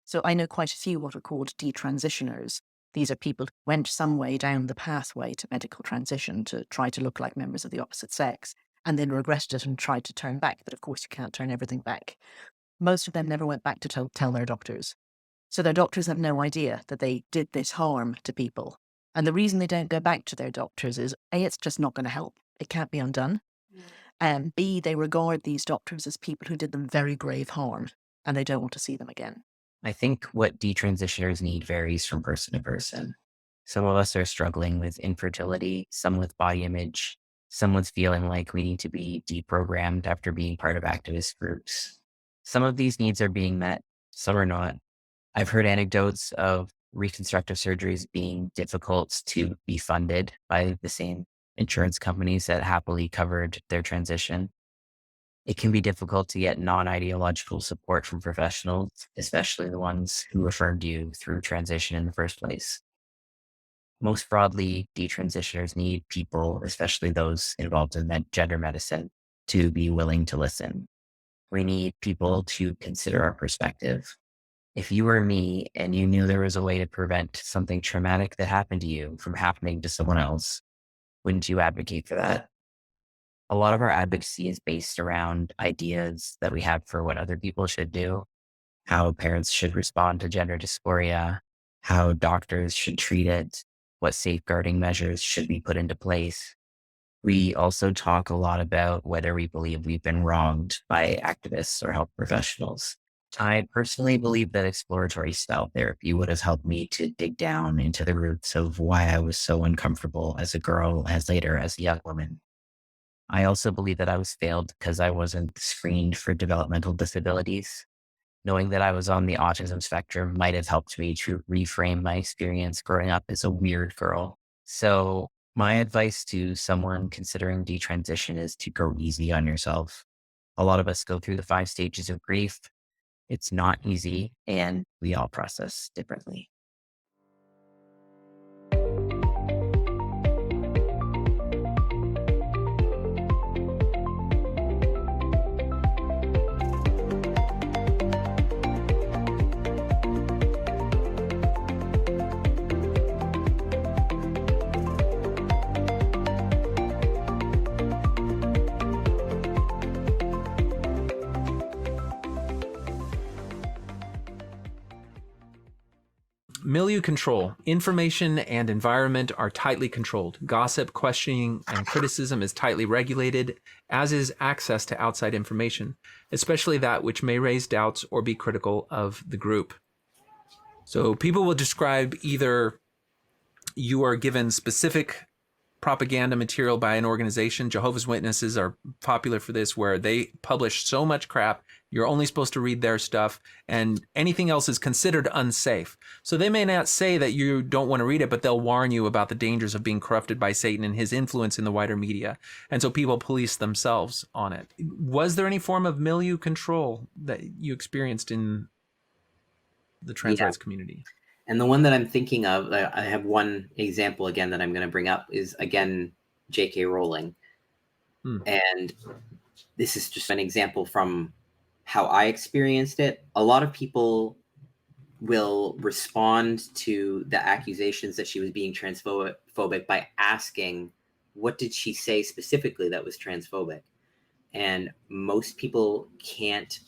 So I know quite a few what are called detransitioners. These are people who went some way down the pathway to medical transition to try to look like members of the opposite sex, and then regretted it and tried to turn back. But of course, you can't turn everything back. Most of them never went back to tell their doctors. So their doctors have no idea that they did this harm to people. And the reason they don't go back to their doctors is A, it's just not going to help. It can't be undone. And B, they regard these doctors as people who did them very grave harm and they don't want to see them again. I think what detransitioners need varies from person to person. Some of us are struggling with infertility, some with body image, some with feeling like we need to be deprogrammed after being part of activist groups. Some of these needs are being met, some are not. I've heard anecdotes of reconstructive surgeries being difficult to be funded by the same insurance companies that happily covered their transition. It can be difficult to get non-ideological support from professionals, especially the ones who referred you through transition in the first place. Most broadly, detransitioners need people, especially those involved in gender medicine, to be willing to listen. We need people to consider our perspective. If you were me and you knew there was a way to prevent something traumatic that happened to you from happening to someone else, wouldn't you advocate for that? A lot of our advocacy is based around ideas that we have for what other people should do, how parents should respond to gender dysphoria, how doctors should treat it, what safeguarding measures should be put into place. We also talk a lot about whether we believe we've been wronged by activists or health professionals. I personally believe that exploratory style therapy would have helped me to dig down into the roots of why I was so uncomfortable as a girl, as later as a young woman. I also believe that I was failed because I wasn't screened for developmental disabilities. Knowing that I was on the autism spectrum might have helped me to reframe my experience growing up as a weird girl. So, my advice to someone considering detransition is to go easy on yourself. A lot of us go through the 5 stages of grief. It's not easy, and we all process differently. Milieu control. Information and environment are tightly controlled. Gossip, questioning, and criticism is tightly regulated, as is access to outside information, especially that which may raise doubts or be critical of the group. So people will describe either you are given specific propaganda material by an organization. Jehovah's Witnesses are popular for this, where they publish so much crap, you're only supposed to read their stuff, and anything else is considered unsafe. So they may not say that you don't want to read it, but they'll warn you about the dangers of being corrupted by Satan and his influence in the wider media. And so people police themselves on it. Was there any form of milieu control that you experienced in the trans Yeah. rights community? And the one that I'm thinking of, I have one example again that I'm going to bring up is, again, J.K. Rowling. And this is just an example from how I experienced it. A lot of people will respond to the accusations that she was being transphobic by asking, what did she say specifically that was transphobic? And most people can't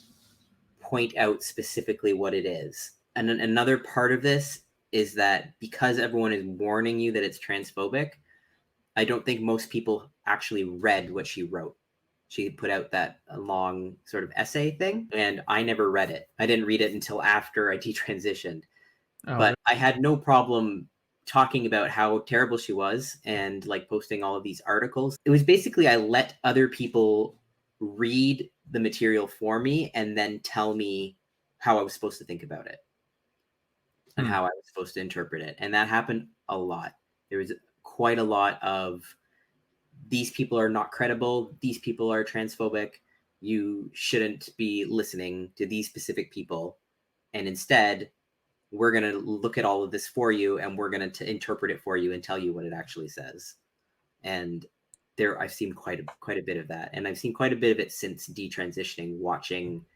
point out specifically what it is. And another part of this is that because everyone is warning you that it's transphobic, I don't think most people actually read what she wrote. She put out that long sort of essay thing, and I never read it. I didn't read it until after I detransitioned. But I had no problem talking about how terrible she was and like posting all of these articles. It was basically I let other people read the material for me and then tell me how I was supposed to think about it and how I was supposed to interpret it. And that happened a lot. There was quite a lot of, these people are not credible, these people are transphobic, you shouldn't be listening to these specific people. And instead, we're going to look at all of this for you and we're going to interpret it for you and tell you what it actually says. And I've seen quite a bit of that. And I've seen quite a bit of it since detransitioning, watching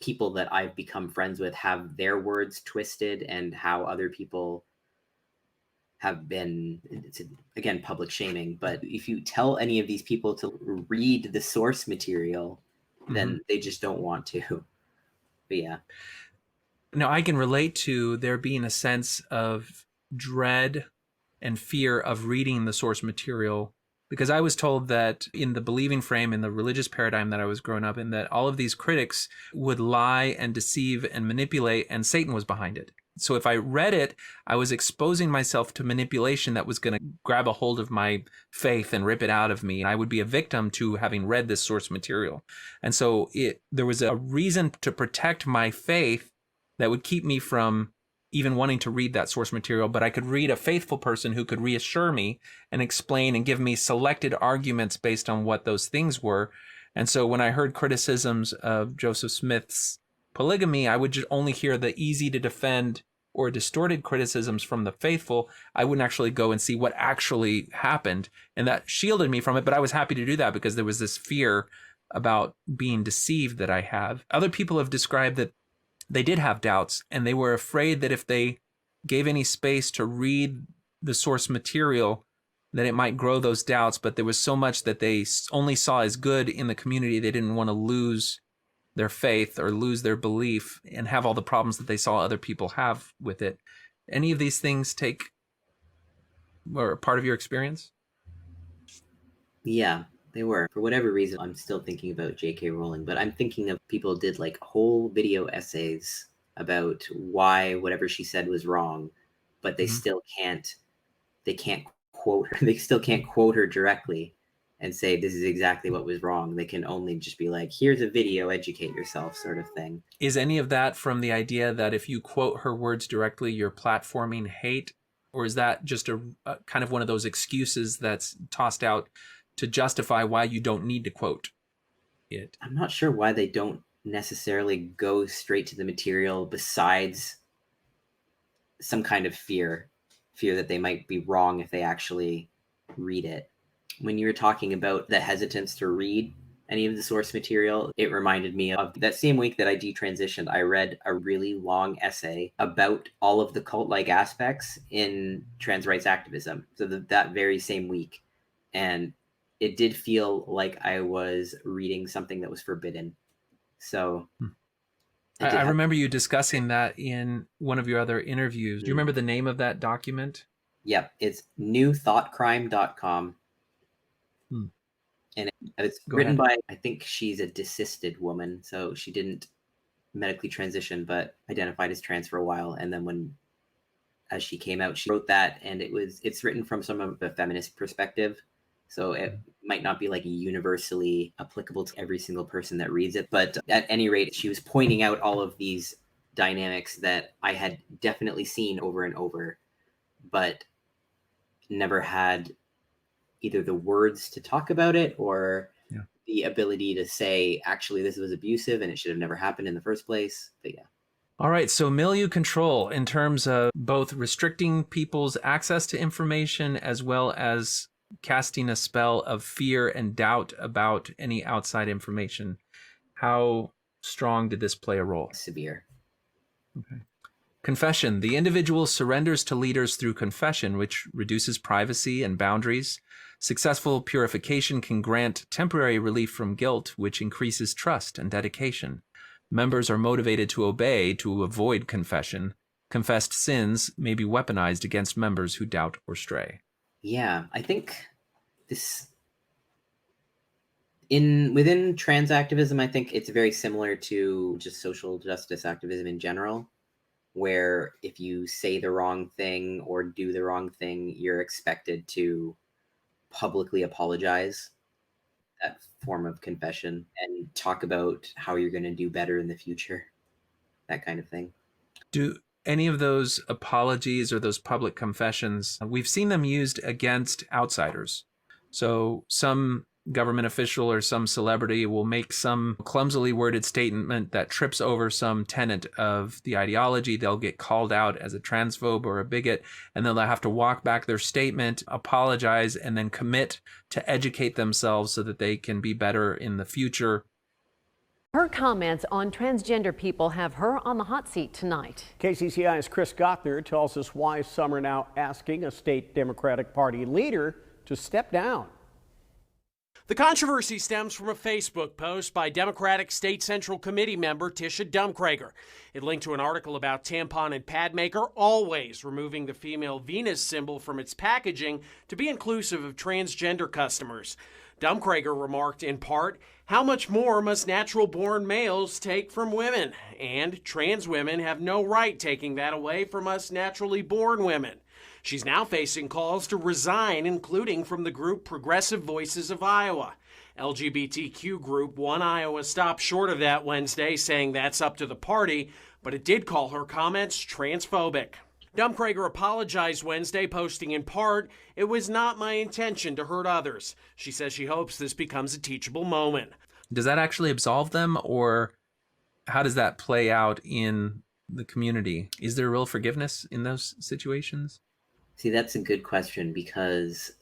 people that I've become friends with have their words twisted, and how other people have been, it's again public shaming, but if you tell any of these people to read the source material, then they just don't want to. But yeah. Now, I can relate to there being a sense of dread and fear of reading the source material, because I was told that in the believing frame, in the religious paradigm that I was growing up in, that all of these critics would lie and deceive and manipulate, and Satan was behind it. So if I read it, I was exposing myself to manipulation that was going to grab a hold of my faith and rip it out of me. I would be a victim to having read this source material. And so there was a reason to protect my faith that would keep me from even wanting to read that source material, but I could read a faithful person who could reassure me and explain and give me selected arguments based on what those things were. And so when I heard criticisms of Joseph Smith's polygamy, I would just only hear the easy to defend or distorted criticisms from the faithful. I wouldn't actually go and see what actually happened. And that shielded me from it. But I was happy to do that because there was this fear about being deceived that I have. Other people have described that they did have doubts, and they were afraid that if they gave any space to read the source material, that it might grow those doubts. But there was so much that they only saw as good in the community, they didn't want to lose their faith or lose their belief and have all the problems that they saw other people have with it. Any of these things or part of your experience? Yeah, they were. For whatever reason, I'm still thinking about J.K. Rowling, but I'm thinking of people did like whole video essays about why whatever she said was wrong, but they still can't quote her. They still can't quote her directly and say this is exactly what was wrong. They can only just be like, here's a video, educate yourself, sort of thing. Is any of that from the idea that if you quote her words directly, you're platforming hate? Or is that just a kind of one of those excuses that's tossed out to justify why you don't need to quote it? I'm not sure why they don't necessarily go straight to the material, besides some kind of fear that they might be wrong if they actually read it. When you were talking about the hesitance to read any of the source material, it reminded me of that same week that I detransitioned. I read a really long essay about all of the cult-like aspects in trans rights activism. So that very same week. And it did feel like I was reading something that was forbidden. So I remember you discussing that in one of your other interviews. Do you remember the name of that document? Yep, it's newthoughtcrime.com. And it's written by, I think she's a desisted woman, so she didn't medically transition, but identified as trans for a while. And then as she came out, she wrote that, and it's written from some of a feminist perspective. So it might not be like universally applicable to every single person that reads it. But at any rate, she was pointing out all of these dynamics that I had definitely seen over and over, but never had either the words to talk about it or the ability to say, actually, this was abusive and it should have never happened in the first place. But yeah. All right. So Milieu Control, in terms of both restricting people's access to information as well as casting a spell of fear and doubt about any outside information, how strong did this play a role? Severe. Okay. Confession. The individual surrenders to leaders through confession, which reduces privacy and boundaries. Successful purification can grant temporary relief from guilt, which increases trust and dedication. Members are motivated to obey to avoid confession. Confessed sins may be weaponized against members who doubt or stray. Yeah, I think within trans activism, I think it's very similar to just social justice activism in general, where if you say the wrong thing or do the wrong thing, you're expected to publicly apologize, that form of confession, and talk about how you're going to do better in the future, that kind of thing. Do any of those apologies or those public confessions, we've seen them used against outsiders. So some government official or some celebrity will make some clumsily worded statement that trips over some tenet of the ideology. They'll get called out as a transphobe or a bigot, and then they'll have to walk back their statement, apologize, and then commit to educate themselves so that they can be better in the future. Her comments on transgender people have her on the hot seat tonight. KCCI's Chris Gothner tells us why some are now asking a state Democratic Party leader to step down. The controversy stems from a Facebook post by Democratic State Central Committee member Tisha Dumkrager. It linked to an article about tampon and pad maker Always removing the female Venus symbol from its packaging to be inclusive of transgender customers. Dumkrager remarked in part, "How much more must natural-born males take from women? And trans women have no right taking that away from us naturally born women." She's now facing calls to resign, including from the group Progressive Voices of Iowa. LGBTQ group One Iowa stopped short of that Wednesday, saying that's up to the party, but it did call her comments transphobic. Dumkrager apologized Wednesday, posting in part, "It was not my intention to hurt others." She says she hopes this becomes a teachable moment. Does that actually absolve them, or how does that play out in the community? Is there real forgiveness in those situations? See, that's a good question because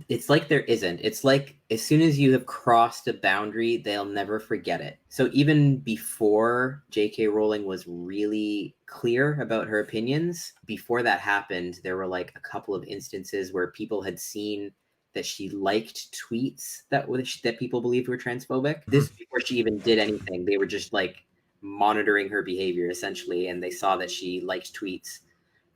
it's like there isn't. It's like as soon as you have crossed a boundary, they'll never forget it. So even before J.K. Rowling was really clear about her opinions, before that happened, there were like a couple of instances where people had seen that she liked tweets that people believed were transphobic. This before she even did anything. They were just like monitoring her behavior essentially, and they saw that she liked tweets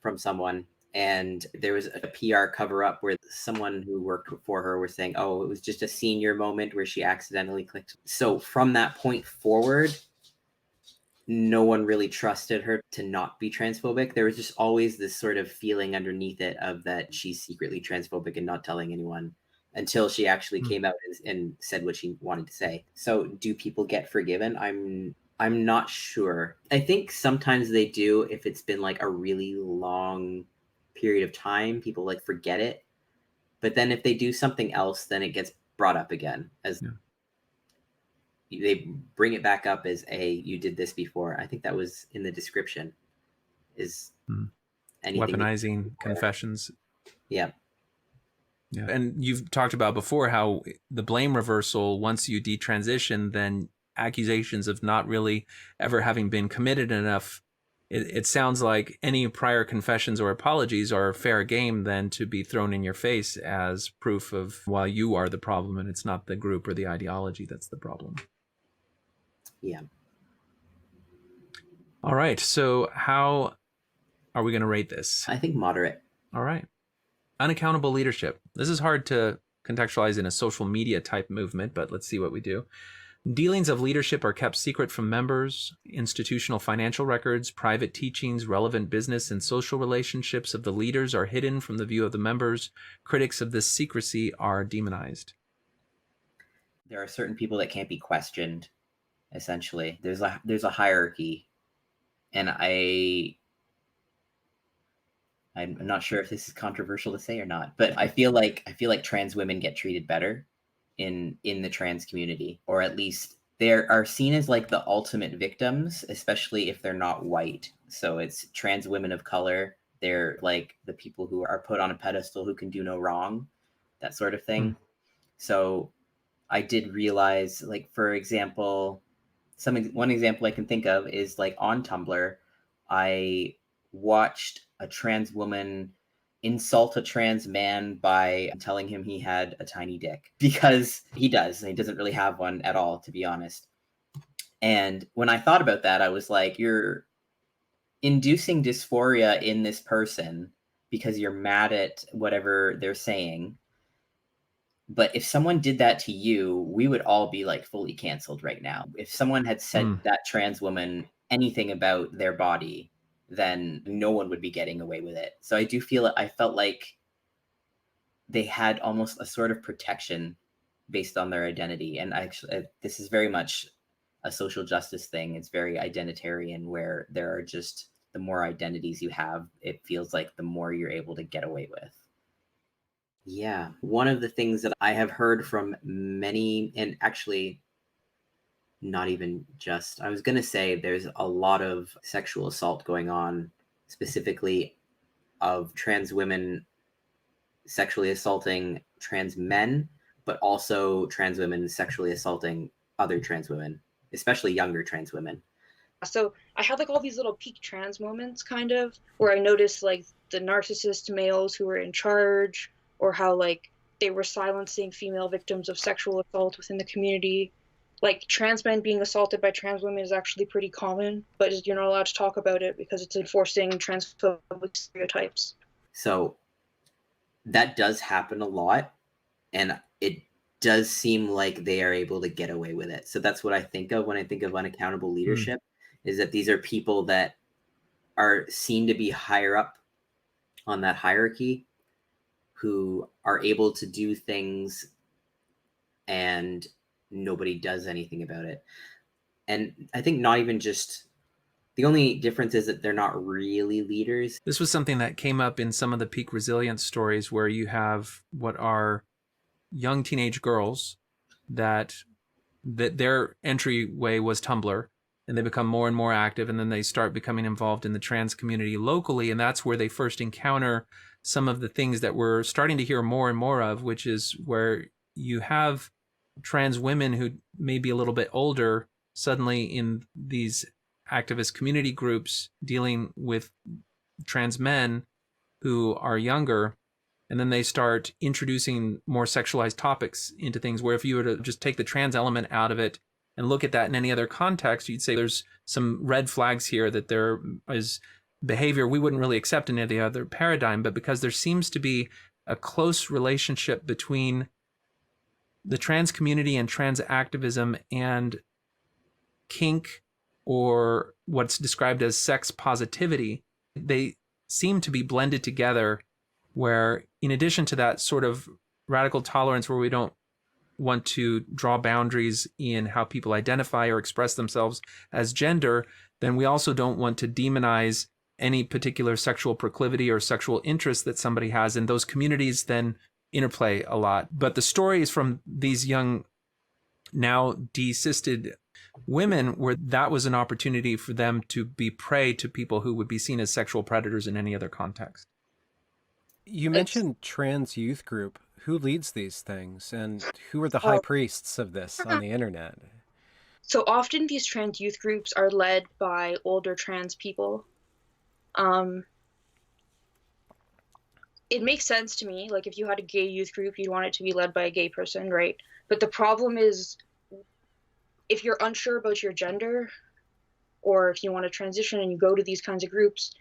from someone, and there was a PR cover-up where someone who worked for her was saying, oh, it was just a senior moment where she accidentally clicked. So from that point forward, no one really trusted her to not be transphobic. There was just always this sort of feeling underneath it of that she's secretly transphobic and not telling anyone, until she actually came out and said what she wanted to say. So do people get forgiven? I'm not sure. I think sometimes they do if it's been like a really long period of time, people like forget it. But then if they do something else, then it gets brought up again as they bring it back up as you did this before. I think that was in the description is anything. Weaponizing confessions. Yeah. Yeah. And you've talked about before how the blame reversal, once you detransition, then accusations of not really ever having been committed enough, it sounds like any prior confessions or apologies are fair game then to be thrown in your face as proof of why you are the problem and it's not the group or the ideology that's the problem. Yeah. All right. So how are we going to rate this? I think moderate. All right. Unaccountable leadership. This is hard to contextualize in a social media type movement, but let's see what we do. Dealings of leadership are kept secret from members. Institutional financial records, private teachings, relevant business and social relationships of the leaders are hidden from the view of the members. Critics of this secrecy are demonized. There are certain people that can't be questioned, essentially. There's a hierarchy, and I'm not sure if this is controversial to say or not, but I feel like trans women get treated better in the trans community, or at least they are seen as like the ultimate victims, especially if they're not white. So it's trans women of color. They're like the people who are put on a pedestal who can do no wrong, that sort of thing. So I did realize, like, for example, one example I can think of is like on Tumblr, I watched a trans woman insult a trans man by telling him he had a tiny dick, because he does, and he doesn't really have one at all, to be honest. And when I thought about that, I was like, you're inducing dysphoria in this person because you're mad at whatever they're saying. But if someone did that to you, we would all be like fully canceled right now. If someone had said that trans woman anything about their body, then no one would be getting away with it. So I felt like they had almost a sort of protection based on their identity. And actually, this is very much a social justice thing. It's very identitarian, where there are just, the more identities you have, it feels like the more you're able to get away with. Yeah. One of the things that I have heard from many, and actually not even just, I was going to say there's a lot of sexual assault going on, specifically of trans women sexually assaulting trans men, but also trans women sexually assaulting other trans women, especially younger trans women. So I had like all these little peak trans moments kind of where I noticed like the narcissist males who were in charge, or how like they were silencing female victims of sexual assault within the community. Like trans men being assaulted by trans women is actually pretty common, but you're not allowed to talk about it because it's enforcing transphobic stereotypes. So that does happen a lot, and it does seem like they are able to get away with it. So that's what I think of when I think of unaccountable leadership, is that these are people that are seen to be higher up on that hierarchy, who are able to do things and nobody does anything about it. And I think not even just, the only difference is that they're not really leaders. This was something that came up in some of the peak resilience stories, where you have what are young teenage girls that their entryway was Tumblr, and they become more and more active, and then they start becoming involved in the trans community locally, and that's where they first encounter some of the things that we're starting to hear more and more of, which is where you have trans women who may be a little bit older suddenly in these activist community groups dealing with trans men who are younger, and then they start introducing more sexualized topics into things, where if you were to just take the trans element out of it and look at that in any other context, you'd say there's some red flags here, that there is behavior we wouldn't really accept in any other paradigm. But because there seems to be a close relationship between the trans community and trans activism and kink, or what's described as sex positivity, they seem to be blended together, where in addition to that sort of radical tolerance where we don't want to draw boundaries in how people identify or express themselves as gender, then we also don't want to demonize any particular sexual proclivity or sexual interest that somebody has, and those communities then interplay a lot. But the stories from these young, now desisted women, where that was an opportunity for them to be prey to people who would be seen as sexual predators in any other context. You mentioned trans youth group. Who leads these things, and who are the high priests of this on the internet? So often these trans youth groups are led by older trans people. It makes sense to me. Like if you had a gay youth group, you'd want it to be led by a gay person, right? But the problem is, if you're unsure about your gender, or if you want to transition and you go to these kinds of groups,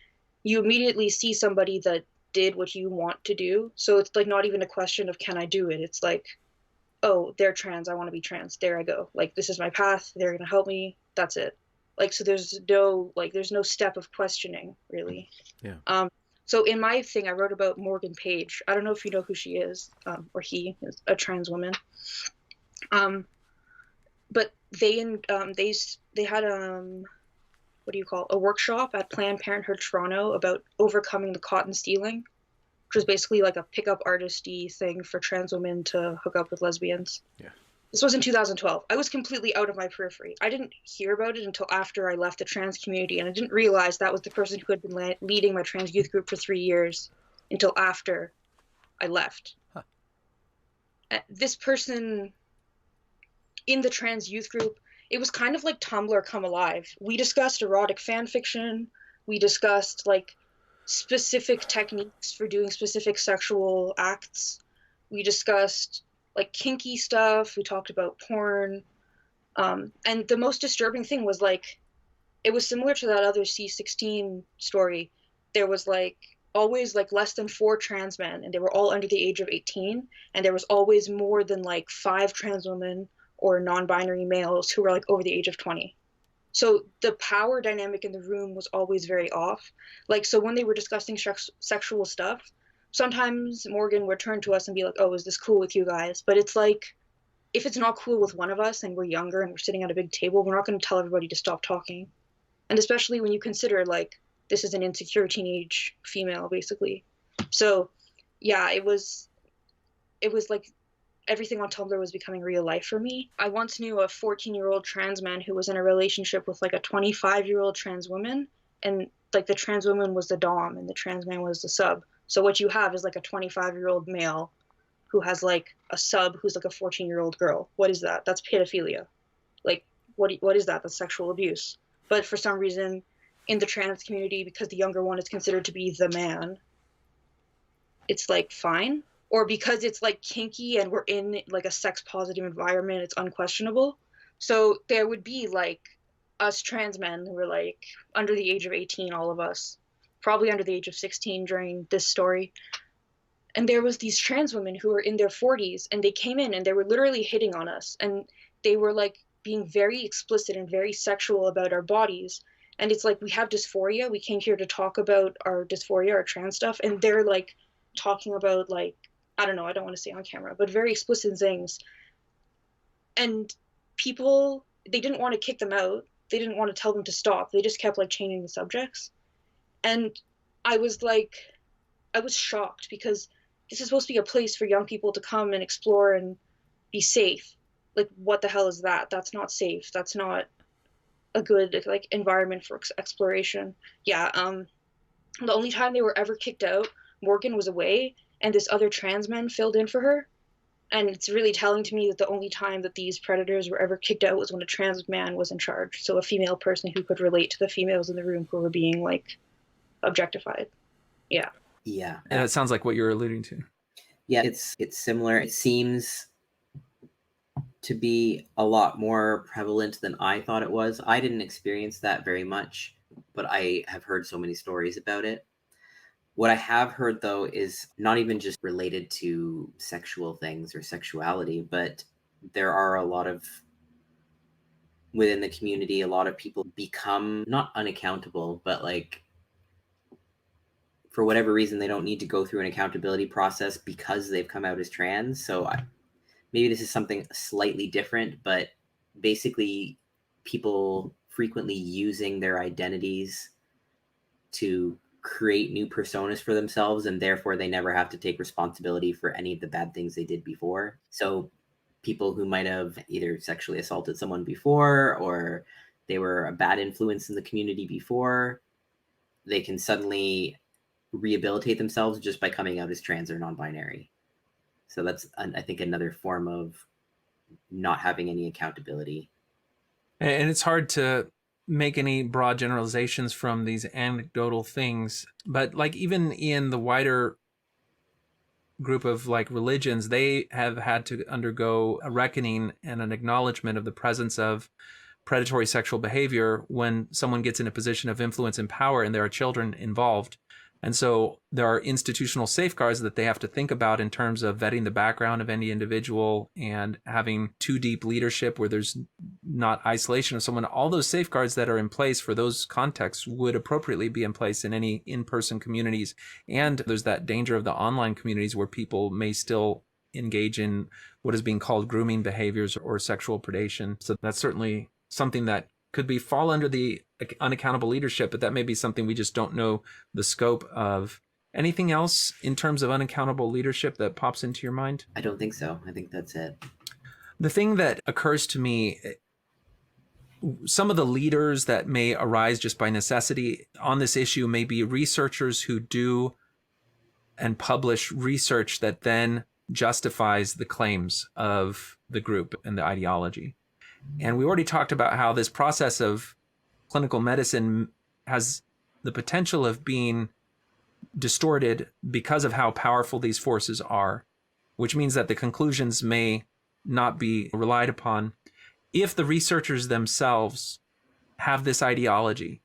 you immediately see somebody that did what you want to do. So it's like not even a question of can I do it? It's like, oh, they're trans, I want to be trans. There I go. Like this is my path. They're going to help me. That's it. Like so there's no step of questioning really. Yeah. So in my thing I wrote about Morgan Page. I don't know if you know who she is, or he is a trans woman. But they had a workshop at Planned Parenthood Toronto about overcoming the cotton stealing, which was basically like a pickup artisty thing for trans women to hook up with lesbians. Yeah. This was in 2012. I was completely out of my periphery. I didn't hear about it until after I left the trans community, and I didn't realize that was the person who had been leading my trans youth group for 3 years until after I left. Huh. This person in the trans youth group, it was kind of like Tumblr come alive. We discussed erotic fan fiction. We discussed like specific techniques for doing specific sexual acts. We discussed like kinky stuff. We talked about porn. And the most disturbing thing was like, it was similar to that other C16 story. There was like always like less than 4 trans men, and they were all under the age of 18. And there was always more than like 5 trans women or non-binary males who were like over the age of 20. So the power dynamic in the room was always very off. Like, so when they were discussing sexual stuff, sometimes Morgan would turn to us and be like, oh, is this cool with you guys? But it's like, if it's not cool with one of us and we're younger and we're sitting at a big table, we're not going to tell everybody to stop talking. And especially when you consider like, this is an insecure teenage female, basically. So yeah, it was like, everything on Tumblr was becoming real life for me. I once knew a 14-year-old trans man who was in a relationship with like a 25-year-old trans woman, and like the trans woman was the dom and the trans man was the sub. So what you have is like a 25-year-old male who has like a sub who's like a 14-year-old girl. What is that? That's pedophilia. Like, what is that? That's sexual abuse. But for some reason, in the trans community, because the younger one is considered to be the man, it's like fine. Or because it's like kinky and we're in like a sex positive environment, it's unquestionable. So there would be like us trans men who were like under the age of 18, all of us, probably under the age of 16 during this story. And there was these trans women who were in their 40s, and they came in and they were literally hitting on us, and they were like being very explicit and very sexual about our bodies. And it's like, we have dysphoria, we came here to talk about our dysphoria, our trans stuff, and they're like talking about like, I don't know, I don't want to say on camera, but very explicit things. And people, they didn't want to kick them out, they didn't want to tell them to stop, they just kept like changing the subjects. And I was shocked, because this is supposed to be a place for young people to come and explore and be safe. Like, what the hell is that? That's not safe. That's not a good like environment for exploration. Yeah. The only time they were ever kicked out, Morgan was away, and this other trans man filled in for her. And it's really telling to me that the only time that these predators were ever kicked out was when a trans man was in charge. So a female person who could relate to the females in the room who were being like objectified. Yeah. Yeah. And it sounds like what you're alluding to. Yeah, it's similar. It seems to be a lot more prevalent than I thought it was. I didn't experience that very much, but I have heard so many stories about it. What I have heard, though, is not even just related to sexual things or sexuality, but there are a lot of, within the community, a lot of people become not unaccountable, but like, for whatever reason, they don't need to go through an accountability process because they've come out as trans. So maybe this is something slightly different, but basically people frequently using their identities to create new personas for themselves, and therefore they never have to take responsibility for any of the bad things they did before. So people who might have either sexually assaulted someone before, or they were a bad influence in the community before, they can suddenly rehabilitate themselves just by coming out as trans or non-binary. So that's, I think, another form of not having any accountability. And it's hard to make any broad generalizations from these anecdotal things, but like even in the wider group of like religions, they have had to undergo a reckoning and an acknowledgement of the presence of predatory sexual behavior when someone gets in a position of influence and power and there are children involved. And so there are institutional safeguards that they have to think about in terms of vetting the background of any individual and having too deep leadership where there's not isolation of someone. All those safeguards that are in place for those contexts would appropriately be in place in any in-person communities. And there's that danger of the online communities where people may still engage in what is being called grooming behaviors or sexual predation. So that's certainly something that could fall under the unaccountable leadership, but that may be something we just don't know the scope of. Anything else in terms of unaccountable leadership that pops into your mind? I don't think so. I think that's it. The thing that occurs to me, some of the leaders that may arise just by necessity on this issue may be researchers who do and publish research that then justifies the claims of the group and the ideology. And we already talked about how this process of clinical medicine has the potential of being distorted because of how powerful these forces are, which means that the conclusions may not be relied upon. If the researchers themselves have this ideology,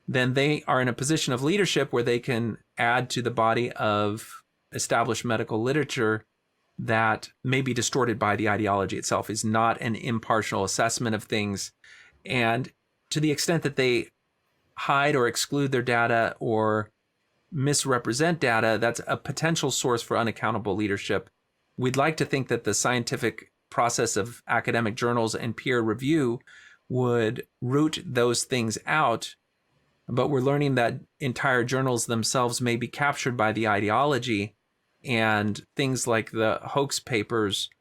then they are in a position of leadership where they can add to the body of established medical literature that may be distorted by the ideology itself, is not an impartial assessment of things. And to the extent that they hide or exclude their data or misrepresent data, that's a potential source for unaccountable leadership. We'd like to think that the scientific process of academic journals and peer review would root those things out, but we're learning that entire journals themselves may be captured by the ideology, and things like the hoax papers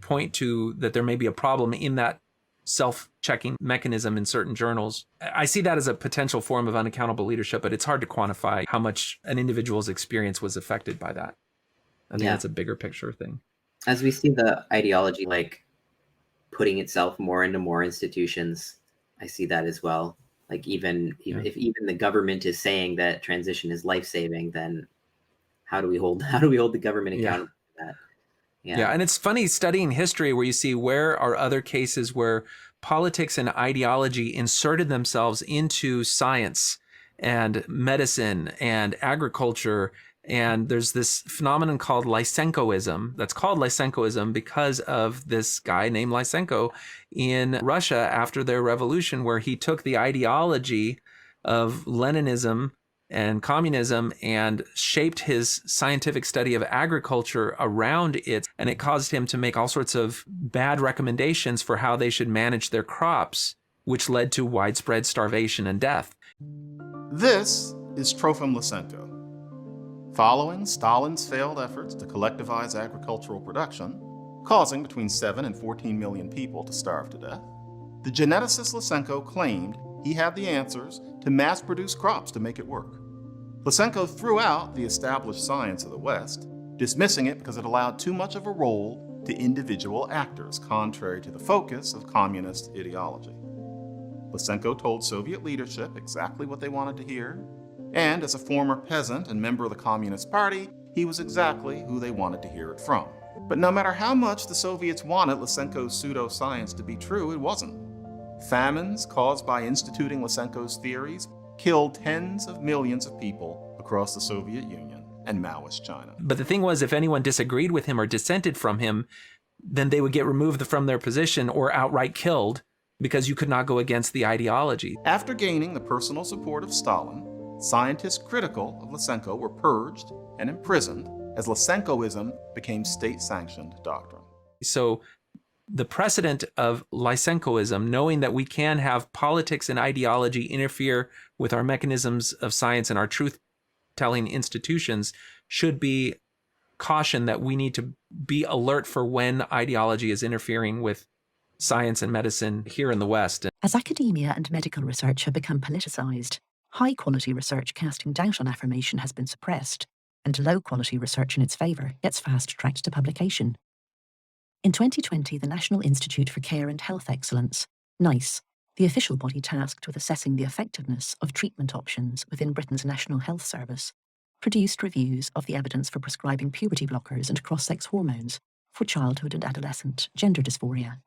point to that there may be a problem in that self-checking mechanism in certain journals. I see that as a potential form of unaccountable leadership, but it's hard to quantify how much an individual's experience was affected by that. I think that's a bigger picture thing. As we see the ideology like putting itself more into more institutions, I see that as well. Like if even the government is saying that transition is life-saving, then how do we hold the government accountable for that? Yeah, and it's funny studying history where you see where are other cases where politics and ideology inserted themselves into science and medicine and agriculture. And there's this phenomenon called Lysenkoism that's called Lysenkoism because of this guy named Lysenko in Russia after their revolution, where he took the ideology of Leninism and communism and shaped his scientific study of agriculture around it. And it caused him to make all sorts of bad recommendations for how they should manage their crops, which led to widespread starvation and death. This is Trofim Lysenko. Following Stalin's failed efforts to collectivize agricultural production, causing between 7 and 14 million people to starve to death, the geneticist Lysenko claimed he had the answers to mass-produce crops to make it work. Lysenko threw out the established science of the West, dismissing it because it allowed too much of a role to individual actors, contrary to the focus of communist ideology. Lysenko told Soviet leadership exactly what they wanted to hear, and as a former peasant and member of the Communist Party, he was exactly who they wanted to hear it from. But no matter how much the Soviets wanted Lysenko's pseudoscience to be true, it wasn't. Famines caused by instituting Lysenko's theories killed tens of millions of people across the Soviet Union and Maoist China. But the thing was, if anyone disagreed with him or dissented from him, then they would get removed from their position or outright killed because you could not go against the ideology. After gaining the personal support of Stalin, scientists critical of Lysenko were purged and imprisoned as Lysenkoism became state-sanctioned doctrine. So the precedent of Lysenkoism, knowing that we can have politics and ideology interfere with our mechanisms of science and our truth-telling institutions, should be caution that we need to be alert for when ideology is interfering with science and medicine here in the West. As academia and medical research have become politicized, high-quality research casting doubt on affirmation has been suppressed, and low-quality research in its favour gets fast-tracked to publication. In 2020, the National Institute for Care and Health Excellence, NICE, the official body tasked with assessing the effectiveness of treatment options within Britain's National Health Service, produced reviews of the evidence for prescribing puberty blockers and cross-sex hormones for childhood and adolescent gender dysphoria.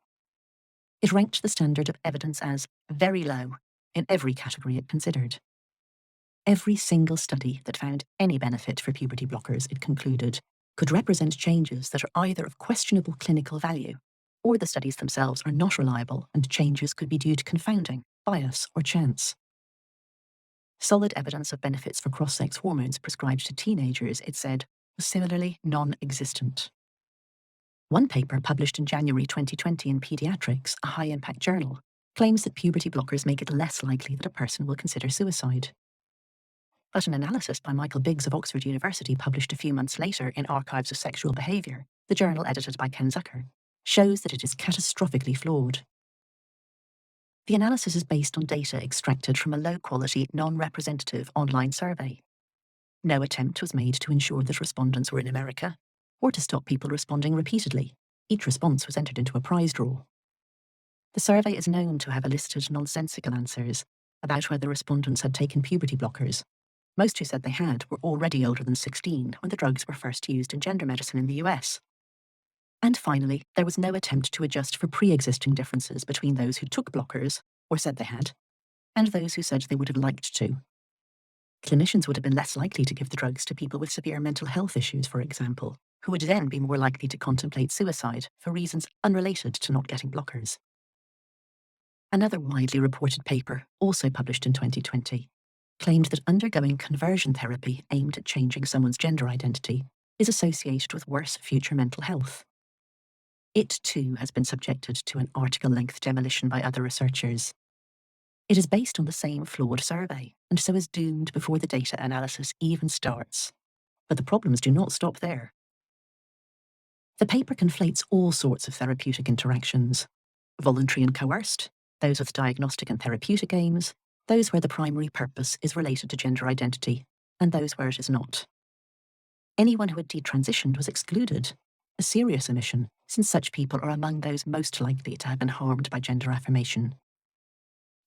It ranked the standard of evidence as very low in every category it considered. Every single study that found any benefit for puberty blockers, it concluded, could represent changes that are either of questionable clinical value, or the studies themselves are not reliable and changes could be due to confounding, bias, or chance. Solid evidence of benefits for cross-sex hormones prescribed to teenagers, it said, was similarly non-existent. One paper published in January 2020 in Pediatrics, a high-impact journal, claims that puberty blockers make it less likely that a person will consider suicide. But an analysis by Michael Biggs of Oxford University published a few months later in Archives of Sexual Behaviour, the journal edited by Ken Zucker, shows that it is catastrophically flawed. The analysis is based on data extracted from a low-quality, non-representative online survey. No attempt was made to ensure that respondents were in America, or to stop people responding repeatedly. Each response was entered into a prize draw. The survey is known to have elicited nonsensical answers about whether respondents had taken puberty blockers. Most who said they had were already older than 16 when the drugs were first used in gender medicine in the US. And finally, there was no attempt to adjust for pre-existing differences between those who took blockers, or said they had, and those who said they would have liked to. Clinicians would have been less likely to give the drugs to people with severe mental health issues, for example, who would then be more likely to contemplate suicide for reasons unrelated to not getting blockers. Another widely reported paper, also published in 2020, claimed that undergoing conversion therapy aimed at changing someone's gender identity is associated with worse future mental health. It, too, has been subjected to an article-length demolition by other researchers. It is based on the same flawed survey, and so is doomed before the data analysis even starts. But the problems do not stop there. The paper conflates all sorts of therapeutic interactions: voluntary and coerced, those with diagnostic and therapeutic aims, those where the primary purpose is related to gender identity, and those where it is not. anyone who had detransitioned was excluded, a serious omission, since such people are among those most likely to have been harmed by gender affirmation.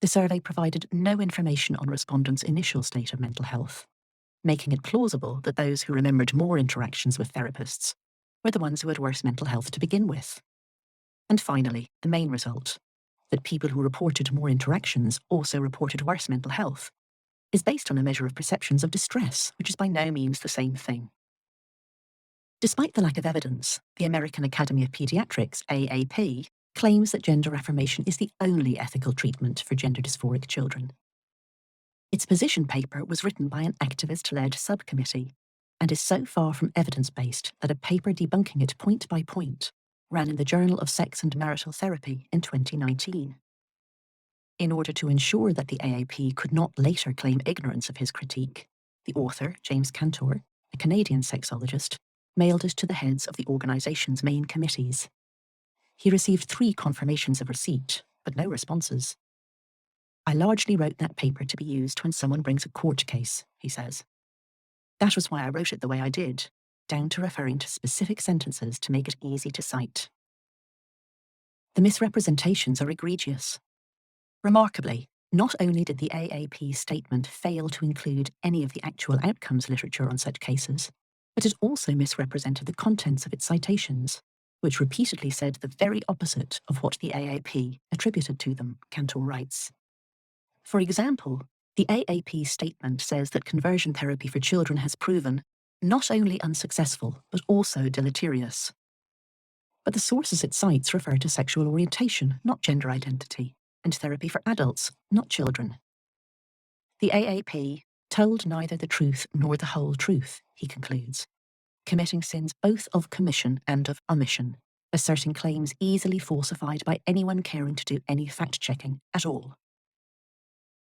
The survey provided no information on respondents' initial state of mental health, making it plausible that those who remembered more interactions with therapists were the ones who had worse mental health to begin with. And finally, the main result, that people who reported more interactions also reported worse mental health, is based on a measure of perceptions of distress, which is by no means the same thing. Despite the lack of evidence, the American Academy of Pediatrics, AAP, claims that gender affirmation is the only ethical treatment for gender dysphoric children. Its position paper was written by an activist-led subcommittee and is so far from evidence-based that a paper debunking it point by point ran in the Journal of Sex and Marital Therapy in 2019. In order to ensure that the AAP could not later claim ignorance of his critique, the author, James Cantor, a Canadian sexologist, mailed it to the heads of the organization's main committees. He received 3 confirmations of receipt, but no responses. I largely wrote that paper to be used when someone brings a court case, he says. That was why I wrote it the way I did, down to referring to specific sentences to make it easy to cite. The misrepresentations are egregious. Remarkably, not only did the AAP statement fail to include any of the actual outcomes literature on such cases, but it also misrepresented the contents of its citations, which repeatedly said the very opposite of what the AAP attributed to them, Cantor writes. For example, the AAP statement says that conversion therapy for children has proven not only unsuccessful, but also deleterious. But the sources it cites refer to sexual orientation, not gender identity, and therapy for adults, not children. The AAP told neither the truth nor the whole truth, he concludes, committing sins both of commission and of omission, asserting claims easily falsified by anyone caring to do any fact-checking at all.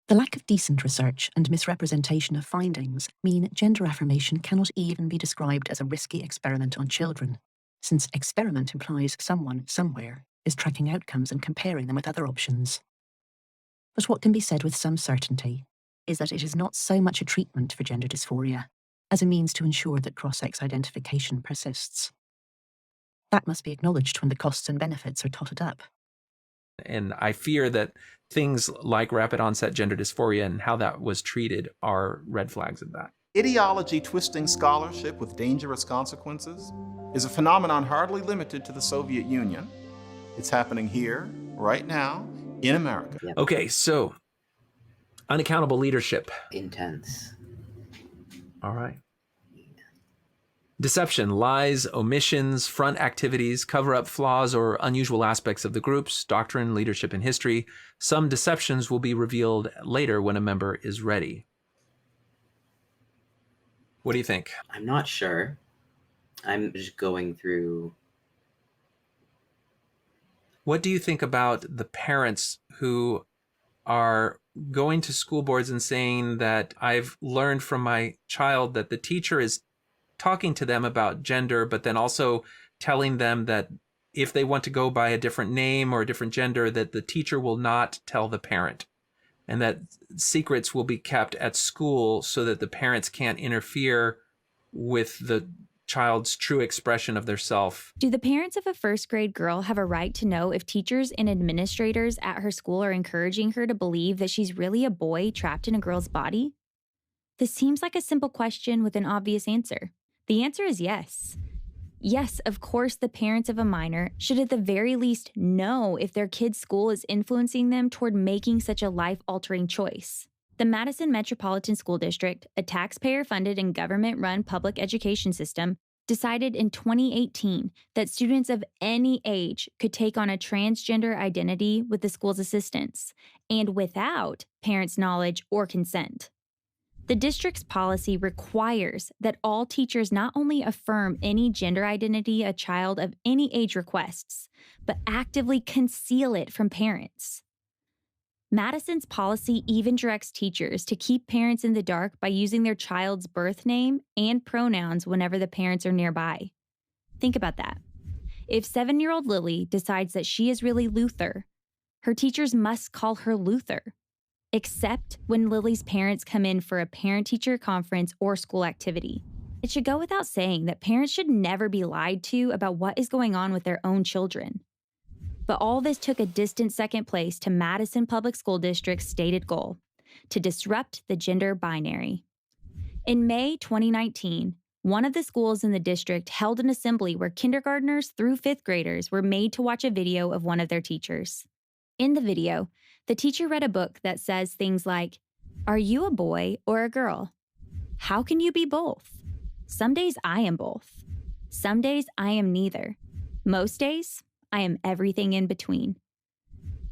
The lack of decent research and misrepresentation of findings mean gender affirmation cannot even be described as a risky experiment on children, since experiment implies someone, somewhere, is tracking outcomes and comparing them with other options. But what can be said with some certainty is that it is not so much a treatment for gender dysphoria as a means to ensure that cross-sex identification persists. That must be acknowledged when the costs and benefits are totted up. And I fear that things like rapid onset gender dysphoria and how that was treated are red flags of that. Ideology twisting scholarship with dangerous consequences is a phenomenon hardly limited to the Soviet Union. It's happening here, right now, in America. Yep. Okay, so unaccountable leadership. Intense. All right. Deception, lies, omissions, front activities, cover-up flaws or unusual aspects of the groups, doctrine, leadership, and history. Some deceptions will be revealed later when a member is ready. What do you think? I'm not sure. I'm just going through. What do you think about the parents who are going to school boards and saying that I've learned from my child that the teacher is talking to them about gender, but then also telling them that if they want to go by a different name or a different gender, that the teacher will not tell the parent, and that secrets will be kept at school so that the parents can't interfere with the child's true expression of their self. Do the parents of a first grade girl have a right to know if teachers and administrators at her school are encouraging her to believe that she's really a boy trapped in a girl's body? This seems like a simple question with an obvious answer. The answer is yes. Yes, of course, the parents of a minor should at the very least know if their kid's school is influencing them toward making such a life-altering choice. The Madison Metropolitan School District, a taxpayer-funded and government-run public education system, decided in 2018 that students of any age could take on a transgender identity with the school's assistance, and without parents' knowledge or consent. The district's policy requires that all teachers not only affirm any gender identity a child of any age requests, but actively conceal it from parents. Madison's policy even directs teachers to keep parents in the dark by using their child's birth name and pronouns whenever the parents are nearby. Think about that. If 7-year-old Lily decides that she is really Luther, her teachers must call her Luther, except when Lily's parents come in for a parent-teacher conference or school activity. It should go without saying that parents should never be lied to about what is going on with their own children. But all this took a distant second place to Madison Public School District's stated goal: to disrupt the gender binary. In May 2019, one of the schools in the district held an assembly where kindergartners through fifth graders were made to watch a video of one of their teachers. In the video, the teacher read a book that says things like, "Are you a boy or a girl? How can you be both? Some days I am both. Some days I am neither. Most days, I am everything in between."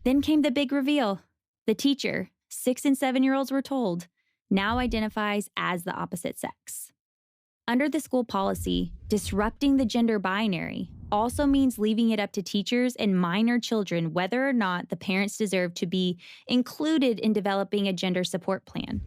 Then came the big reveal. The teacher, 6 and 7-year-olds were told, now identifies as the opposite sex. Under the school policy, disrupting the gender binary also means leaving it up to teachers and minor children whether or not the parents deserve to be included in developing a gender support plan.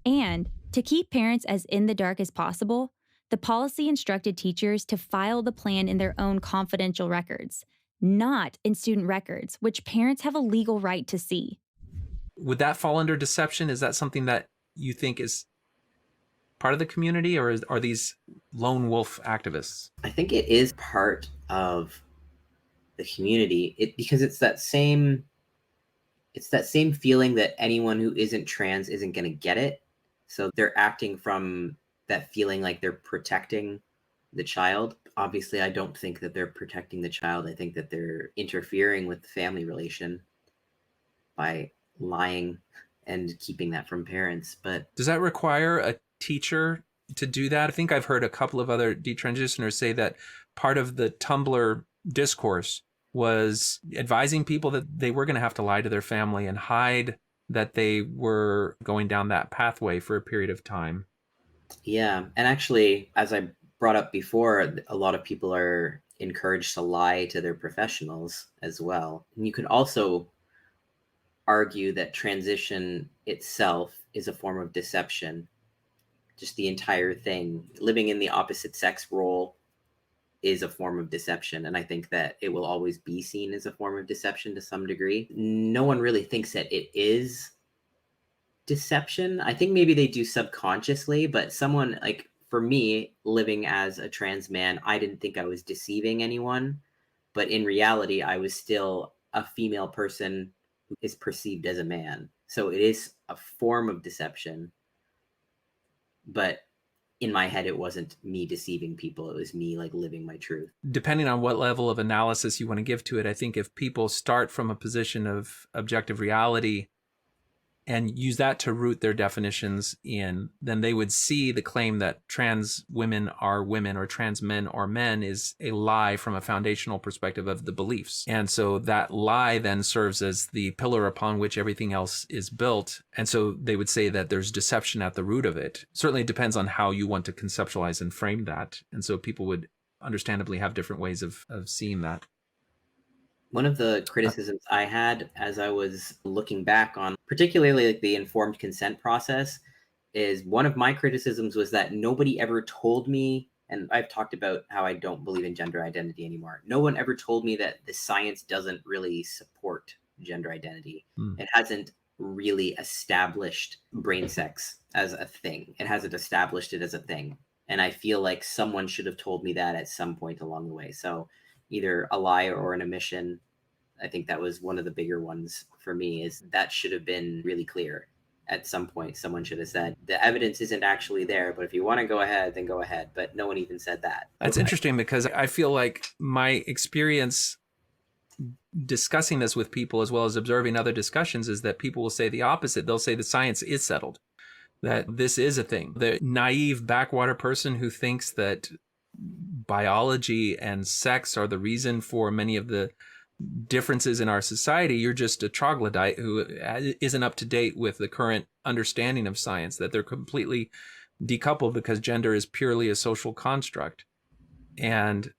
And to keep parents as in the dark as possible, the policy instructed teachers to file the plan in their own confidential records, not in student records, which parents have a legal right to see. Would that fall under deception? Is that something that you think is part of the community, or are these lone wolf activists? I think it is part of the community, because it's that same feeling that anyone who isn't trans isn't going to get it. So they're acting from that feeling like they're protecting the child. Obviously, I don't think that they're protecting the child. I think that they're interfering with the family relation by lying and keeping that from parents. But does that require a teacher to do that? I think I've heard a couple of other detransitioners say that part of the Tumblr discourse was advising people that they were going to have to lie to their family and hide that they were going down that pathway for a period of time. Yeah. And actually, as I brought up before, a lot of people are encouraged to lie to their professionals as well. And you can also argue that transition itself is a form of deception. Just the entire thing, living in the opposite sex role, is a form of deception. And I think that it will always be seen as a form of deception to some degree. No one really thinks that it is deception. I think maybe they do subconsciously, but someone like, for me, living as a trans man, I didn't think I was deceiving anyone. But in reality, I was still a female person who is perceived as a man. So it is a form of deception. But in my head, it wasn't me deceiving people. It was me like living my truth. Depending on what level of analysis you want to give to it, I think if people start from a position of objective reality and use that to root their definitions in, then they would see the claim that trans women are women or trans men are men is a lie from a foundational perspective of the beliefs. And so that lie then serves as the pillar upon which everything else is built. And so they would say that there's deception at the root of it. Certainly it depends on how you want to conceptualize and frame that. And so people would understandably have different ways of seeing that. One of the criticisms I had as I was looking back on particularly like the informed consent process is one of my criticisms was that nobody ever told me, and I've talked about how I don't believe in gender identity anymore. No one ever told me that the science doesn't really support gender identity. It hasn't really established brain sex as a thing. It hasn't established it as a thing. And I feel like someone should have told me that at some point along the way. So either a lie or an omission. I think that was one of the bigger ones for me, is that should have been really clear. At some point, someone should have said, the evidence isn't actually there, but if you want to go ahead, then go ahead. But no one even said that. That's interesting, because I feel like my experience discussing this with people as well as observing other discussions is that people will say the opposite. They'll say the science is settled, that this is a thing. The naive backwater person who thinks that biology and sex are the reason for many of the differences in our society, you're just a troglodyte who isn't up to date with the current understanding of science, that they're completely decoupled because gender is purely a social construct. And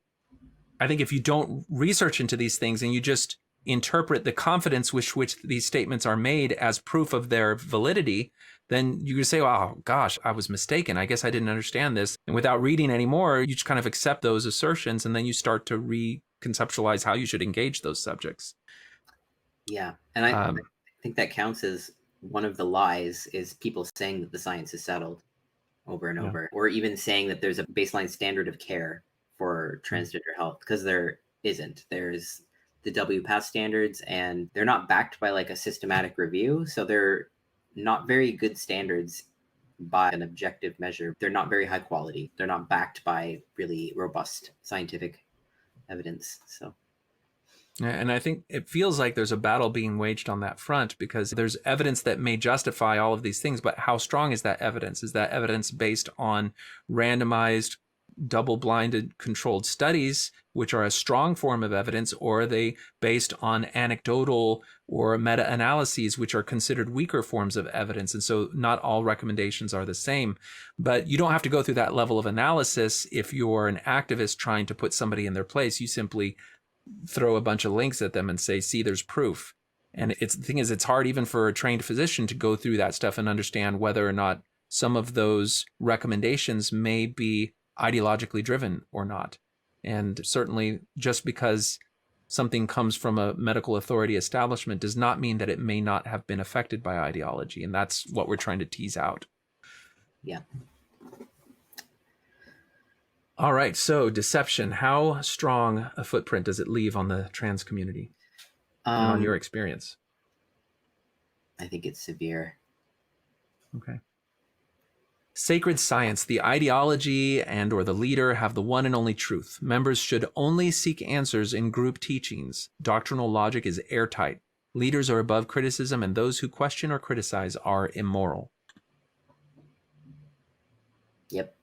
I think if you don't research into these things and you just interpret the confidence with which these statements are made as proof of their validity, then you can say, oh gosh, I was mistaken. I guess I didn't understand this. And without reading anymore, you just kind of accept those assertions, and then you start to reconceptualize how you should engage those subjects. Yeah. And I think that counts as one of the lies, is people saying that the science is settled. over and over, or even saying that there's a baseline standard of care for transgender health, because there isn't. There's the WPATH standards, and they're not backed by like a systematic review. So they're not very good standards by an objective measure. They're not very high quality. They're not backed by really robust scientific evidence. So. And I think it feels like there's a battle being waged on that front, because there's evidence that may justify all of these things, but how strong is that evidence? Is that evidence based on randomized, double-blinded, controlled studies, which are a strong form of evidence, or are they based on anecdotal or meta-analyses, which are considered weaker forms of evidence? And so not all recommendations are the same. But you don't have to go through that level of analysis if you're an activist trying to put somebody in their place. You simply throw a bunch of links at them and say, see, there's proof. And the thing is, it's hard even for a trained physician to go through that stuff and understand whether or not some of those recommendations may be ideologically driven or not. And certainly just because something comes from a medical authority establishment does not mean that it may not have been affected by ideology. And that's what we're trying to tease out. Yeah. All right. So deception, how strong a footprint does it leave on the trans community and on your experience? I think it's severe. Okay. Sacred science, the ideology and or the leader have the one and only truth. Members should only seek answers in group teachings. Doctrinal logic is airtight. Leaders are above criticism, and those who question or criticize are immoral. Yep.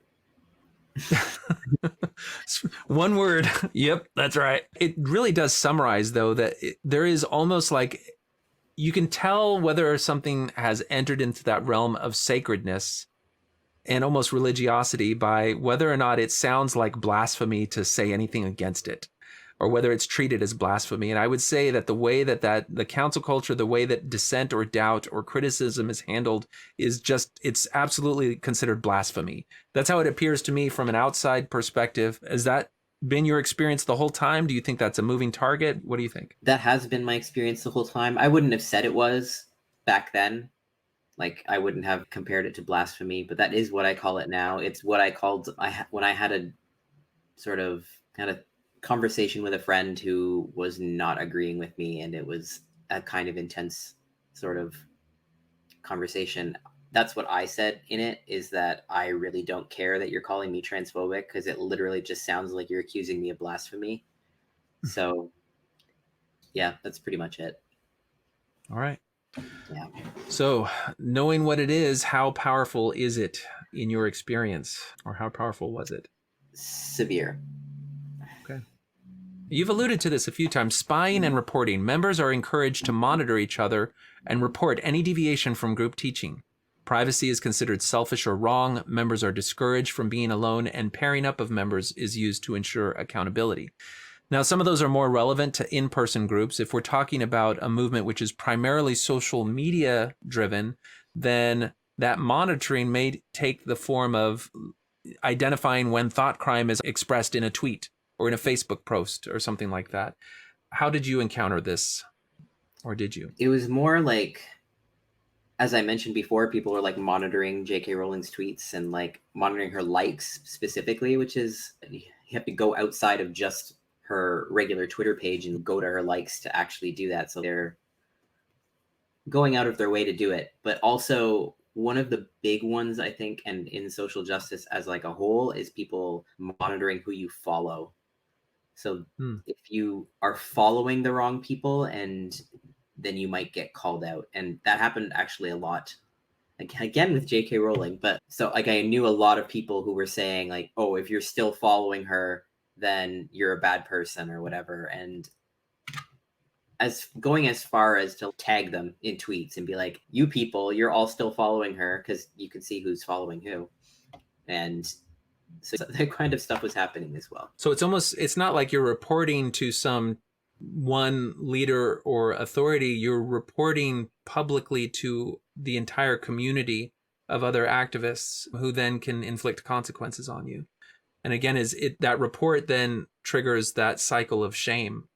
One word. Yep, that's right. It really does summarize, though, that there is almost like you can tell whether something has entered into that realm of sacredness and almost religiosity by whether or not it sounds like blasphemy to say anything against it, or whether it's treated as blasphemy. And I would say that the way that the council culture, the way that dissent or doubt or criticism is handled is just, it's absolutely considered blasphemy. That's how it appears to me from an outside perspective. Has that been your experience the whole time? Do you think that's a moving target? What do you think? That has been my experience the whole time. I wouldn't have said it was back then. Like, I wouldn't have compared it to blasphemy, but that is what I call it now. It's what I called, when I had a sort of kind of conversation with a friend who was not agreeing with me, and it was a kind of intense sort of conversation. That's what I said in it, is that I really don't care that you're calling me transphobic, because it literally just sounds like you're accusing me of blasphemy. So yeah, that's pretty much it. All right. Yeah. So knowing what it is, how powerful is it in your experience, or how powerful was it? Severe. Okay. You've alluded to this a few times. Spying and reporting. Members are encouraged to monitor each other and report any deviation from group teaching. Privacy is considered selfish or wrong. Members are discouraged from being alone, and pairing up of members is used to ensure accountability. Now, some of those are more relevant to in-person groups. If we're talking about a movement which is primarily social media driven, then that monitoring may take the form of identifying when thought crime is expressed in a tweet or in a Facebook post or something like that. How did you encounter this? Or did you? It was more like, as I mentioned before, people were like monitoring J.K. Rowling's tweets and like monitoring her likes specifically, which is, you have to go outside of just her regular Twitter page and go to her likes to actually do that. So they're going out of their way to do it. But also, one of the big ones, I think, and in social justice as like a whole, is people monitoring who you follow. So if you are following the wrong people, and then you might get called out. And that happened actually a lot, again with J.K. Rowling. But so like, I knew a lot of people who were saying like, oh, if you're still following her, then you're a bad person or whatever. And as going as far as to tag them in tweets and be like, you people, you're all still following her, because you can see who's following who. And so that kind of stuff was happening as well. So it's not like you're reporting to some one leader or authority. You're reporting publicly to the entire community of other activists who then can inflict consequences on you. And again, that report then triggers that cycle of shame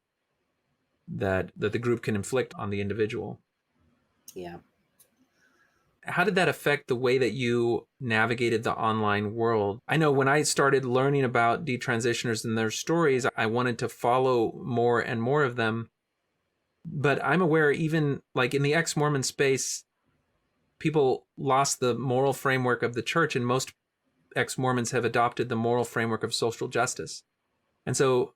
that the group can inflict on the individual. Yeah. how did that affect the way that you navigated the online world? I know when I started learning about detransitioners and their stories, I wanted to follow more and more of them. But I'm aware, even like in the ex-Mormon space, people lost the moral framework of the church, and most ex-Mormons have adopted the moral framework of social justice. And so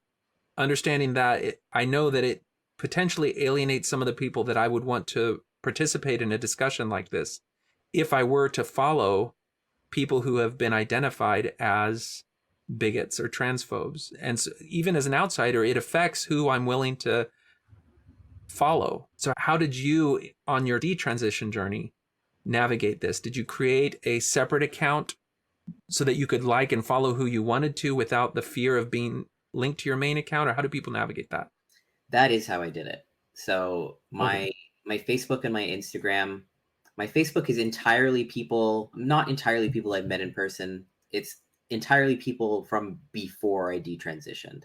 understanding that, I know that it potentially alienates some of the people that I would want to participate in a discussion like this if I were to follow people who have been identified as bigots or transphobes. And so even as an outsider, it affects who I'm willing to follow. So how did you, on your detransition journey, navigate this? Did you create a separate account so that you could like and follow who you wanted to without the fear of being linked to your main account? Or how do people navigate that? That is how I did it. So my Facebook and my Instagram, my Facebook is entirely people, not entirely people I've met in person. It's entirely people from before I detransitioned.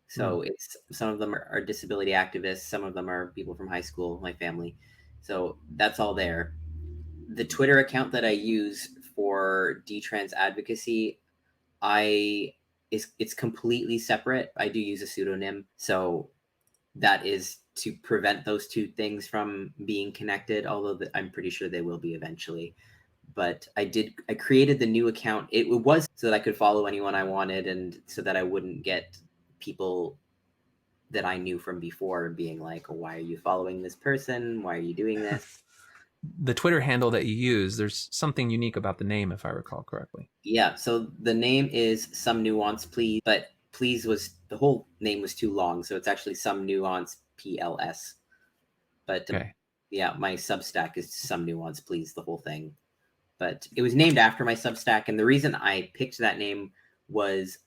So it's, some of them are disability activists, some of them are people from high school, my family. So that's all there. The Twitter account that I use for detrans advocacy, it's completely separate. I do use a pseudonym. So that is to prevent those two things from being connected, although I'm pretty sure they will be eventually. But I created the new account. It was so that I could follow anyone I wanted, and so that I wouldn't get people that I knew from before being like, oh, why are you following this person? Why are you doing this? The Twitter handle that you use, there's something unique about the name, if I recall correctly. Yeah, so the name is Some Nuance Please, but Please was, the whole name was too long, so it's actually Some Nuance PLS. But yeah, my Substack is Some Nuance Please, the whole thing. But it was named after my Substack, and the reason I picked that name was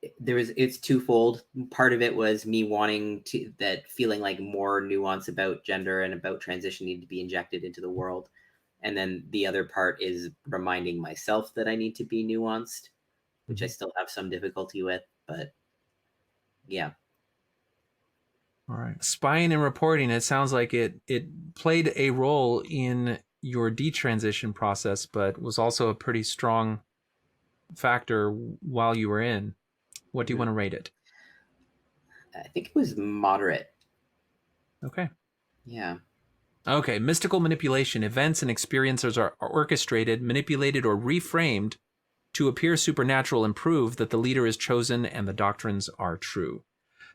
it's twofold. Part of it was me wanting to, that feeling like more nuance about gender and about transition needed to be injected into the world. And then the other part is reminding myself that I need to be nuanced, which I still have some difficulty with, but yeah. All right. Spying and reporting, it sounds like it played a role in your detransition process, but was also a pretty strong factor while you were in. What do you want to rate it? I think it was moderate. Okay. Yeah. Okay. Mystical manipulation. Events and experiences are orchestrated, manipulated, or reframed to appear supernatural and prove that the leader is chosen and the doctrines are true.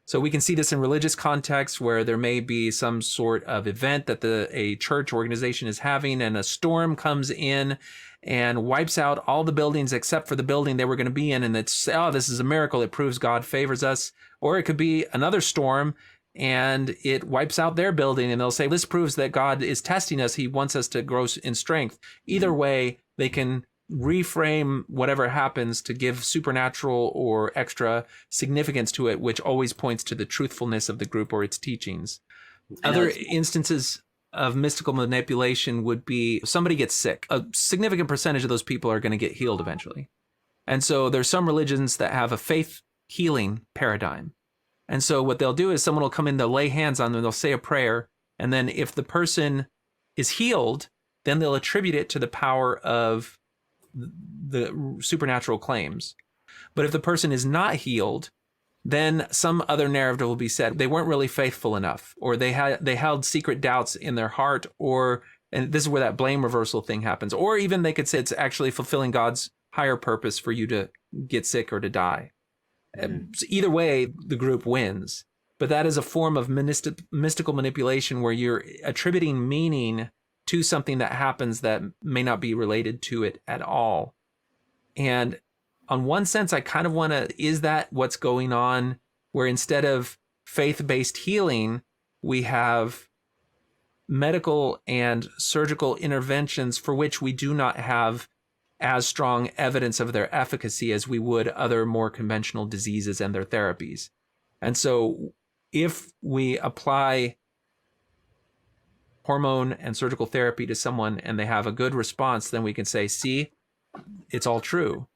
So we can see this in religious contexts where there may be some sort of event that a church organization is having, and a storm comes in and wipes out all the buildings except for the building they were going to be in. And it's, oh, this is a miracle. It proves God favors us. Or it could be another storm and it wipes out their building, and they'll say, this proves that God is testing us. He wants us to grow in strength. Either way, they can reframe whatever happens to give supernatural or extra significance to it, which always points to the truthfulness of the group or its teachings. Other instances of mystical manipulation would be somebody gets sick. A significant percentage of those people are going to get healed eventually. And so there's some religions that have a faith healing paradigm. And so what they'll do is someone will come in, they'll lay hands on them, they'll say a prayer, and then if the person is healed, then they'll attribute it to the power of the supernatural claims. But if the person is not healed, then some other narrative will be said. They weren't really faithful enough, or they held secret doubts in their heart, and this is where that blame reversal thing happens. Or even they could say it's actually fulfilling God's higher purpose for you to get sick or to die. So either way, the group wins. But that is a form of mystical manipulation where you're attributing meaning to something that happens that may not be related to it at all. And on one sense, I kind of want to, is that what's going on, where instead of faith-based healing, we have medical and surgical interventions for which we do not have as strong evidence of their efficacy as we would other more conventional diseases and their therapies. And so if we apply hormone and surgical therapy to someone and they have a good response, then we can say, see, it's all true.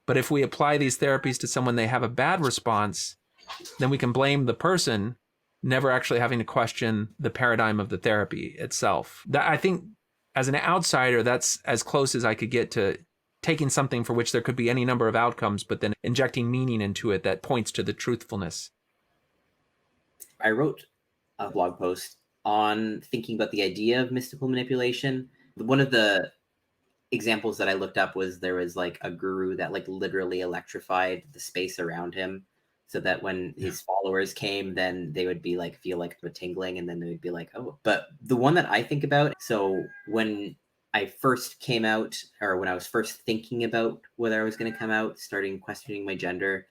But if we apply these therapies to someone, they have a bad response, then we can blame the person, never actually having to question the paradigm of the therapy itself. That, I think as an outsider, that's as close as I could get to taking something for which there could be any number of outcomes, but then injecting meaning into it that points to the truthfulness. I wrote a blog post on thinking about the idea of mystical manipulation. One of the examples that I looked up was there was like a guru that like literally electrified the space around him, so that when his followers came, then they would be like, feel like a tingling, and then they would be like, oh. But the one that I think about, so when I first came out, or when I was first thinking about whether I was going to come out, starting questioning my gender,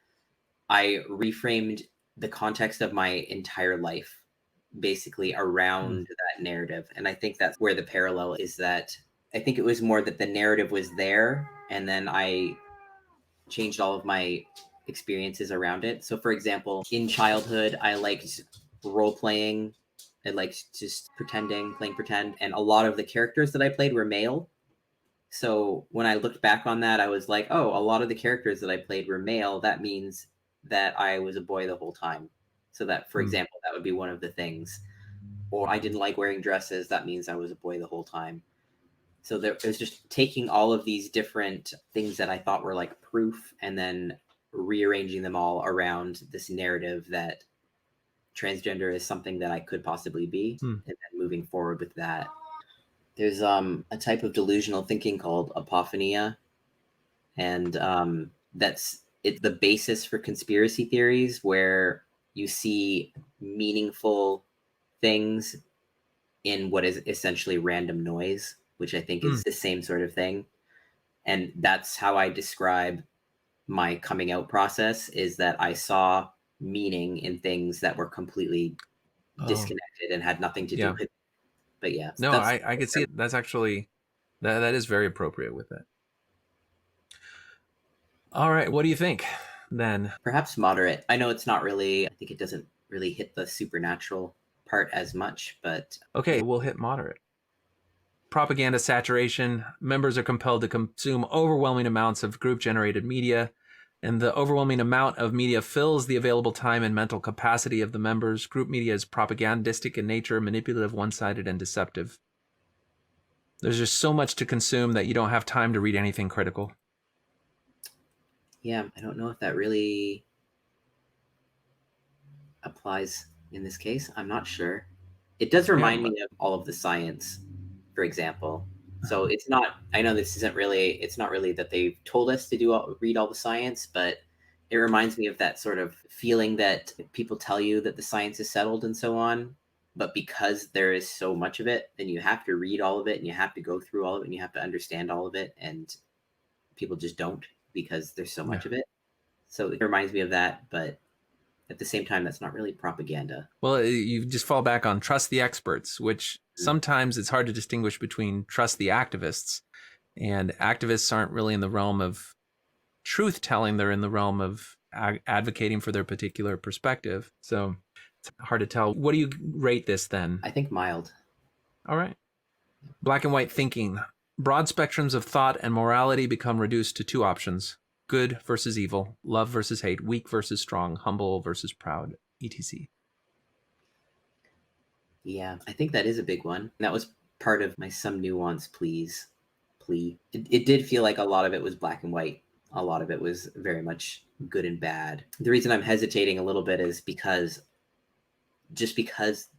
I reframed the context of my entire life basically around that narrative. And I think that's where the parallel is, that I think it was more that the narrative was there, and then I changed all of my experiences around it. So for example, in childhood, I liked role playing. I liked just playing pretend. And a lot of the characters that I played were male. So when I looked back on that, I was like, oh, a lot of the characters that I played were male. That means that I was a boy the whole time. So that, for example, that would be one of the things. Or I didn't like wearing dresses. That means I was a boy the whole time. So there, it was just taking all of these different things that I thought were like proof, and then rearranging them all around this narrative that transgender is something that I could possibly be, and then moving forward with that. There's a type of delusional thinking called apophenia, and it's the basis for conspiracy theories, where you see meaningful things in what is essentially random noise, which I think is the same sort of thing. And that's how I describe my coming out process, is that I saw meaning in things that were completely disconnected and had nothing to do with it. But yeah. No, I could see it. That's actually, that is very appropriate with it. All right. What do you think then? Perhaps moderate. I know it's not really, I think it doesn't really hit the supernatural part as much, but. Okay, we'll hit moderate. Propaganda saturation. Members are compelled to consume overwhelming amounts of group-generated media, and the overwhelming amount of media fills the available time and mental capacity of the members. Group media is propagandistic in nature, manipulative, one-sided, and deceptive. There's just so much to consume that you don't have time to read anything critical. Yeah, I don't know if that really applies in this case. I'm not sure. It does remind me of all of the science, for example. So it's not, I know this isn't really, it's not really that they've told us to read all the science, but it reminds me of that sort of feeling that people tell you that the science is settled and so on, but because there is so much of it, then you have to read all of it, and you have to go through all of it, and you have to understand all of it, and people just don't, because there's so much of it. So it reminds me of that, but at the same time, that's not really propaganda. Well, you just fall back on trust the experts, which sometimes it's hard to distinguish between trust the activists. And activists aren't really in the realm of truth telling. They're in the realm of advocating for their particular perspective. So it's hard to tell. What do you rate this then? I think mild. All right. Black and white thinking. Broad spectrums of thought and morality become reduced to two options: good versus evil, love versus hate, weak versus strong, humble versus proud, etc. Yeah, I think that is a big one. That was part of my some nuance plea. It did feel like a lot of it was black and white. A lot of it was very much good and bad. The reason I'm hesitating a little bit is because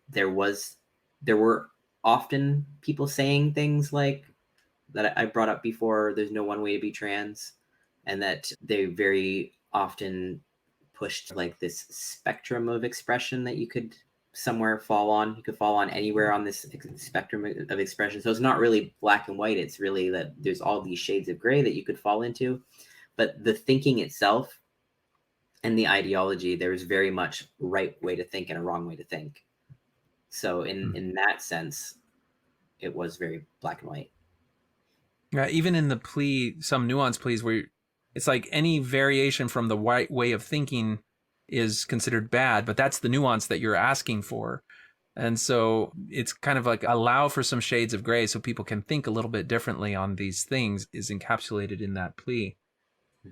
there were often people saying things like that I brought up before, there's no one way to be trans, and that they very often pushed like this spectrum of expression that you could somewhere fall on. You could fall on anywhere on this spectrum of expression. So it's not really black and white. It's really that there's all these shades of gray that you could fall into. But the thinking itself and the ideology, there's very much right way to think and a wrong way to think. So in that sense, it was very black and white. Even in the plea, some nuance pleas where it's like any variation from the white way of thinking is considered bad, but that's the nuance that you're asking for. And so it's kind of like allow for some shades of gray so people can think a little bit differently on these things is encapsulated in that plea.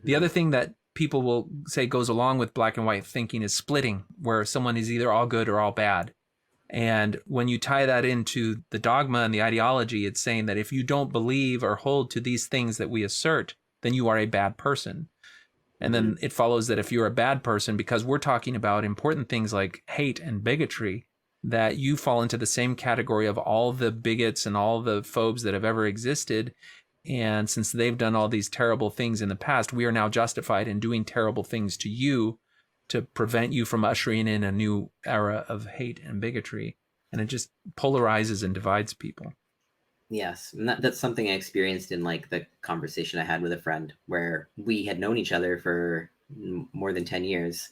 The other thing that people will say goes along with black and white thinking is splitting, where someone is either all good or all bad. And when you tie that into the dogma and the ideology, it's saying that if you don't believe or hold to these things that we assert, then you are a bad person. And then it follows that if you're a bad person, because we're talking about important things like hate and bigotry, that you fall into the same category of all the bigots and all the phobes that have ever existed. And since they've done all these terrible things in the past, we are now justified in doing terrible things to you to prevent you from ushering in a new era of hate and bigotry. And it just polarizes and divides people. Yes, and that's something I experienced in like the conversation I had with a friend where we had known each other for more than 10 years.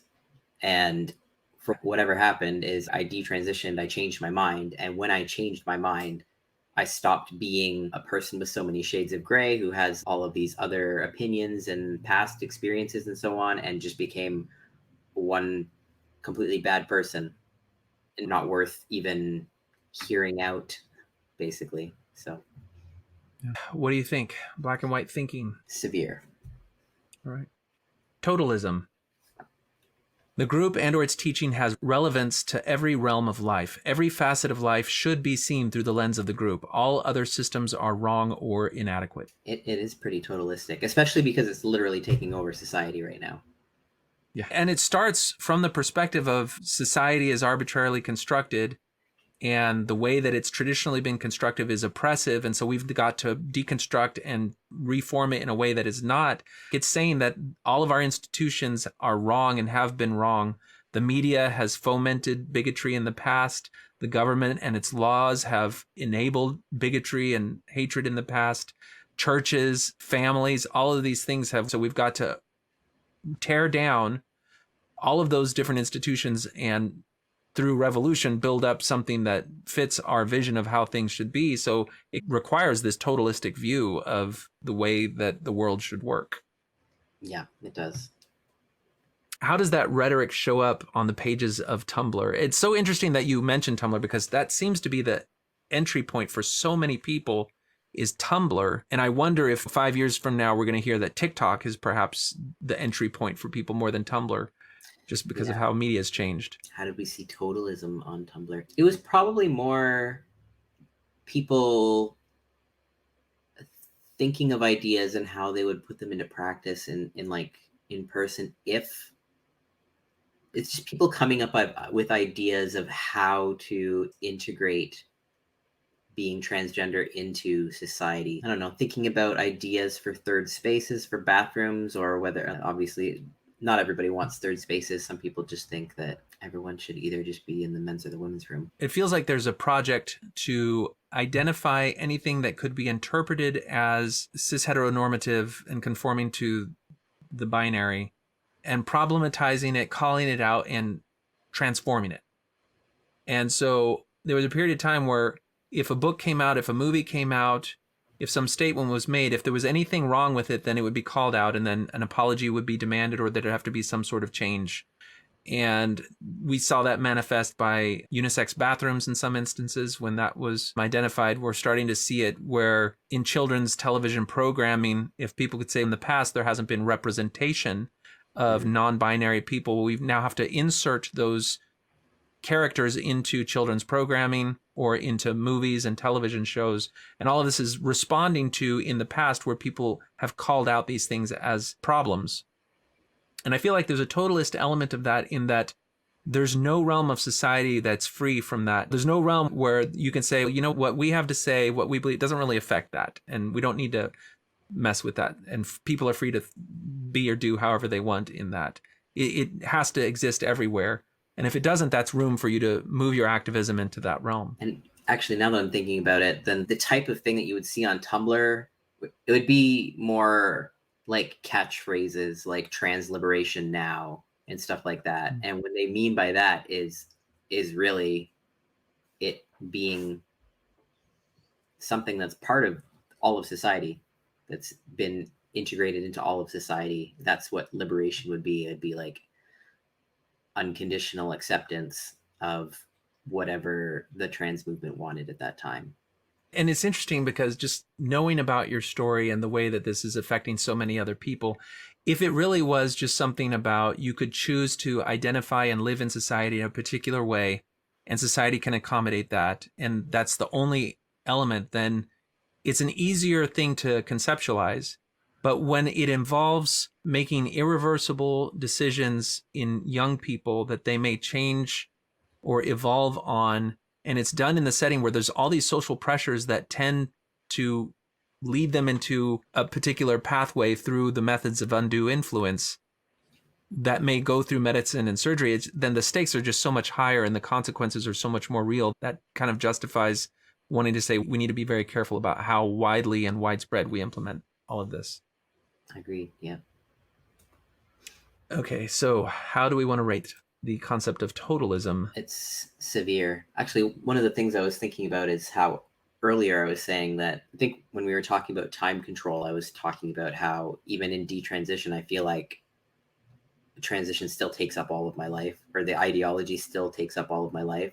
And for whatever happened is I detransitioned, I changed my mind. And when I changed my mind, I stopped being a person with so many shades of gray who has all of these other opinions and past experiences and so on, and just became one completely bad person and not worth even hearing out, basically. So, what do you think? Black and white thinking. Severe. All right. Totalism. The group and or its teaching has relevance to every realm of life. Every facet of life should be seen through the lens of the group. All other systems are wrong or inadequate. It is pretty totalistic, especially because it's literally taking over society right now. Yeah. And it starts from the perspective of society is arbitrarily constructed, and the way that it's traditionally been constructive is oppressive. And so we've got to deconstruct and reform it in a way that is not. It's saying that all of our institutions are wrong and have been wrong. The media has fomented bigotry in the past. The government and its laws have enabled bigotry and hatred in the past. Churches, families, all of these things have. So we've got to tear down all of those different institutions and through revolution, build up something that fits our vision of how things should be. So it requires this totalistic view of the way that the world should work. Yeah, it does. How does that rhetoric show up on the pages of Tumblr? It's so interesting that you mentioned Tumblr, because that seems to be the entry point for so many people is Tumblr. And I wonder if 5 years from now, we're going to hear that TikTok is perhaps the entry point for people more than Tumblr, just because of how media has changed. How did we see totalism on Tumblr? It was probably more people thinking of ideas and how they would put them into practice in person. If it's just people coming up with ideas of how to integrate being transgender into society. I don't know, thinking about ideas for third spaces for bathrooms, or whether, obviously, not everybody wants third spaces. Some people just think that everyone should either just be in the men's or the women's room. It feels like there's a project to identify anything that could be interpreted as cis heteronormative and conforming to the binary, and problematizing it, calling it out, and transforming it. And so there was a period of time where if a book came out, if a movie came out, if some statement was made, if there was anything wrong with it, then it would be called out, and then an apology would be demanded, or there'd have to be some sort of change. And we saw that manifest by unisex bathrooms in some instances. When that was identified, we're starting to see it where in children's television programming, if people could say in the past there hasn't been representation of non-binary people, we now have to insert those characters into children's programming or into movies and television shows. And all of this is responding to in the past where people have called out these things as problems. And I feel like there's a totalist element of that, in that there's no realm of society that's free from that. There's no realm where you can say, you know, what we have to say, what we believe doesn't really affect that. And we don't need to mess with that. And people are free to be or do however they want in that. It has to exist everywhere. And if it doesn't, that's room for you to move your activism into that realm. And actually, now that I'm thinking about it, then the type of thing that you would see on Tumblr, it would be more like catchphrases like trans liberation now and stuff like that. And what they mean by that is really it being something that's part of all of society, that's been integrated into all of society. That's what liberation would be. It'd be like unconditional acceptance of whatever the trans movement wanted at that time. And it's interesting because just knowing about your story and the way that this is affecting so many other people, if it really was just something about you could choose to identify and live in society in a particular way, and society can accommodate that, and that's the only element, then it's an easier thing to conceptualize. But when it involves making irreversible decisions in young people that they may change or evolve on, and it's done in the setting where there's all these social pressures that tend to lead them into a particular pathway through the methods of undue influence that may go through medicine and surgery, then the stakes are just so much higher and the consequences are so much more real. That kind of justifies wanting to say we need to be very careful about how widely and widespread we implement all of this. I agree. Yeah. Okay, so how do we want to rate the concept of totalism? It's severe. Actually, one of the things I was thinking about is how earlier I was saying that I think when we were talking about time control, I was talking about how even in detransition, I feel like transition still takes up all of my life, or the ideology still takes up all of my life.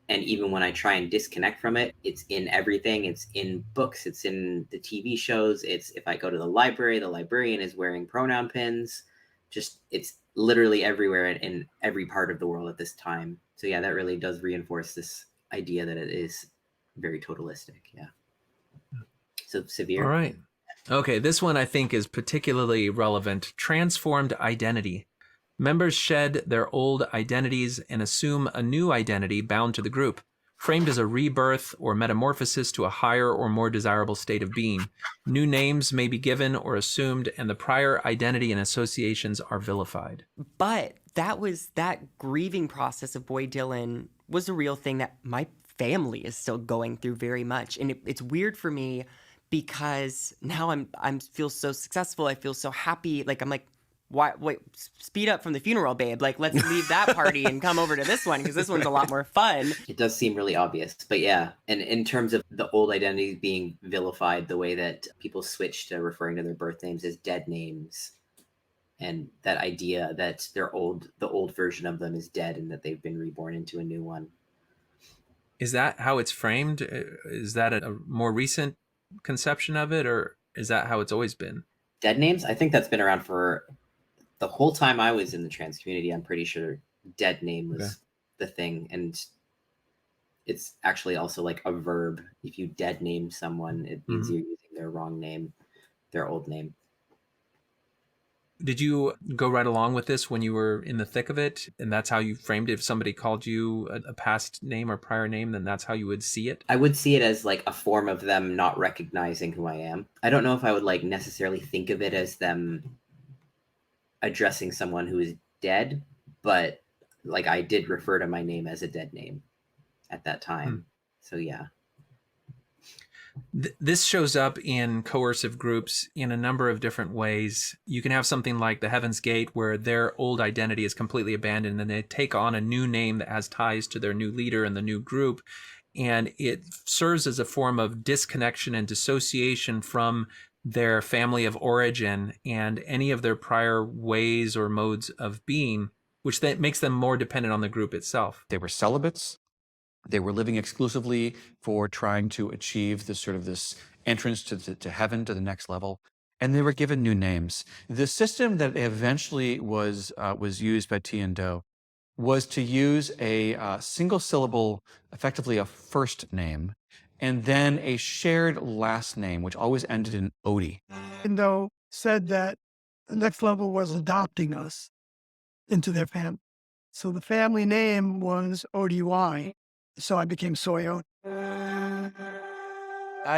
And even when I try and disconnect from it, it's in everything. It's in books, it's in the TV shows. It's if I go to the library, the librarian is wearing pronoun pins. Just it's literally everywhere in every part of the world at this time. So yeah, that really does reinforce this idea that it is very totalistic. Yeah. So severe. All right. Okay, this one I think is particularly relevant. Transformed identity. Members shed their old identities and assume a new identity bound to the group, framed as a rebirth or metamorphosis to a higher or more desirable state of being. New names may be given or assumed, and the prior identity and associations are vilified. But that grieving process of Boy Dylan was a real thing that my family is still going through very much. And it's weird for me because now I'm feel so successful. I feel so happy. Like I'm like, wait, speed up from the funeral, babe. Like, let's leave that party and come over to this one because this one's a lot more fun. It does seem really obvious, but yeah. And in terms of the old identities being vilified, the way that people switch to referring to their birth names as dead names, and that idea that the old version of them is dead and that they've been reborn into a new one. Is that how it's framed? Is that a more recent conception of it, or is that how it's always been? Dead names? I think that's been around for the whole time I was in the trans community. I'm pretty sure dead name was the thing. And it's actually also like a verb. If you dead name someone, it means you're using their wrong name, their old name. Did you go right along with this when you were in the thick of it? And that's how you framed it? If somebody called you a past name or prior name, then that's how you would see it? I would see it as like a form of them not recognizing who I am. I don't know if I would like necessarily think of it as them addressing someone who is dead, but like I did refer to my name as a dead name at that time. So yeah. This shows up in coercive groups in a number of different ways. You can have something like the Heaven's Gate, where their old identity is completely abandoned and they take on a new name that has ties to their new leader and the new group. And it serves as a form of disconnection and dissociation from their family of origin and any of their prior ways or modes of being, which that makes them more dependent on the group itself. They were celibates. They were living exclusively for trying to achieve this entrance to heaven, to the next level, and they were given new names. The system that eventually was used by T and Do was to use a single syllable, effectively a first name, and then a shared last name, which always ended in Odie. And Do said that the next level was adopting us into their family. So the family name was ODY. So I became Soyo. Hi,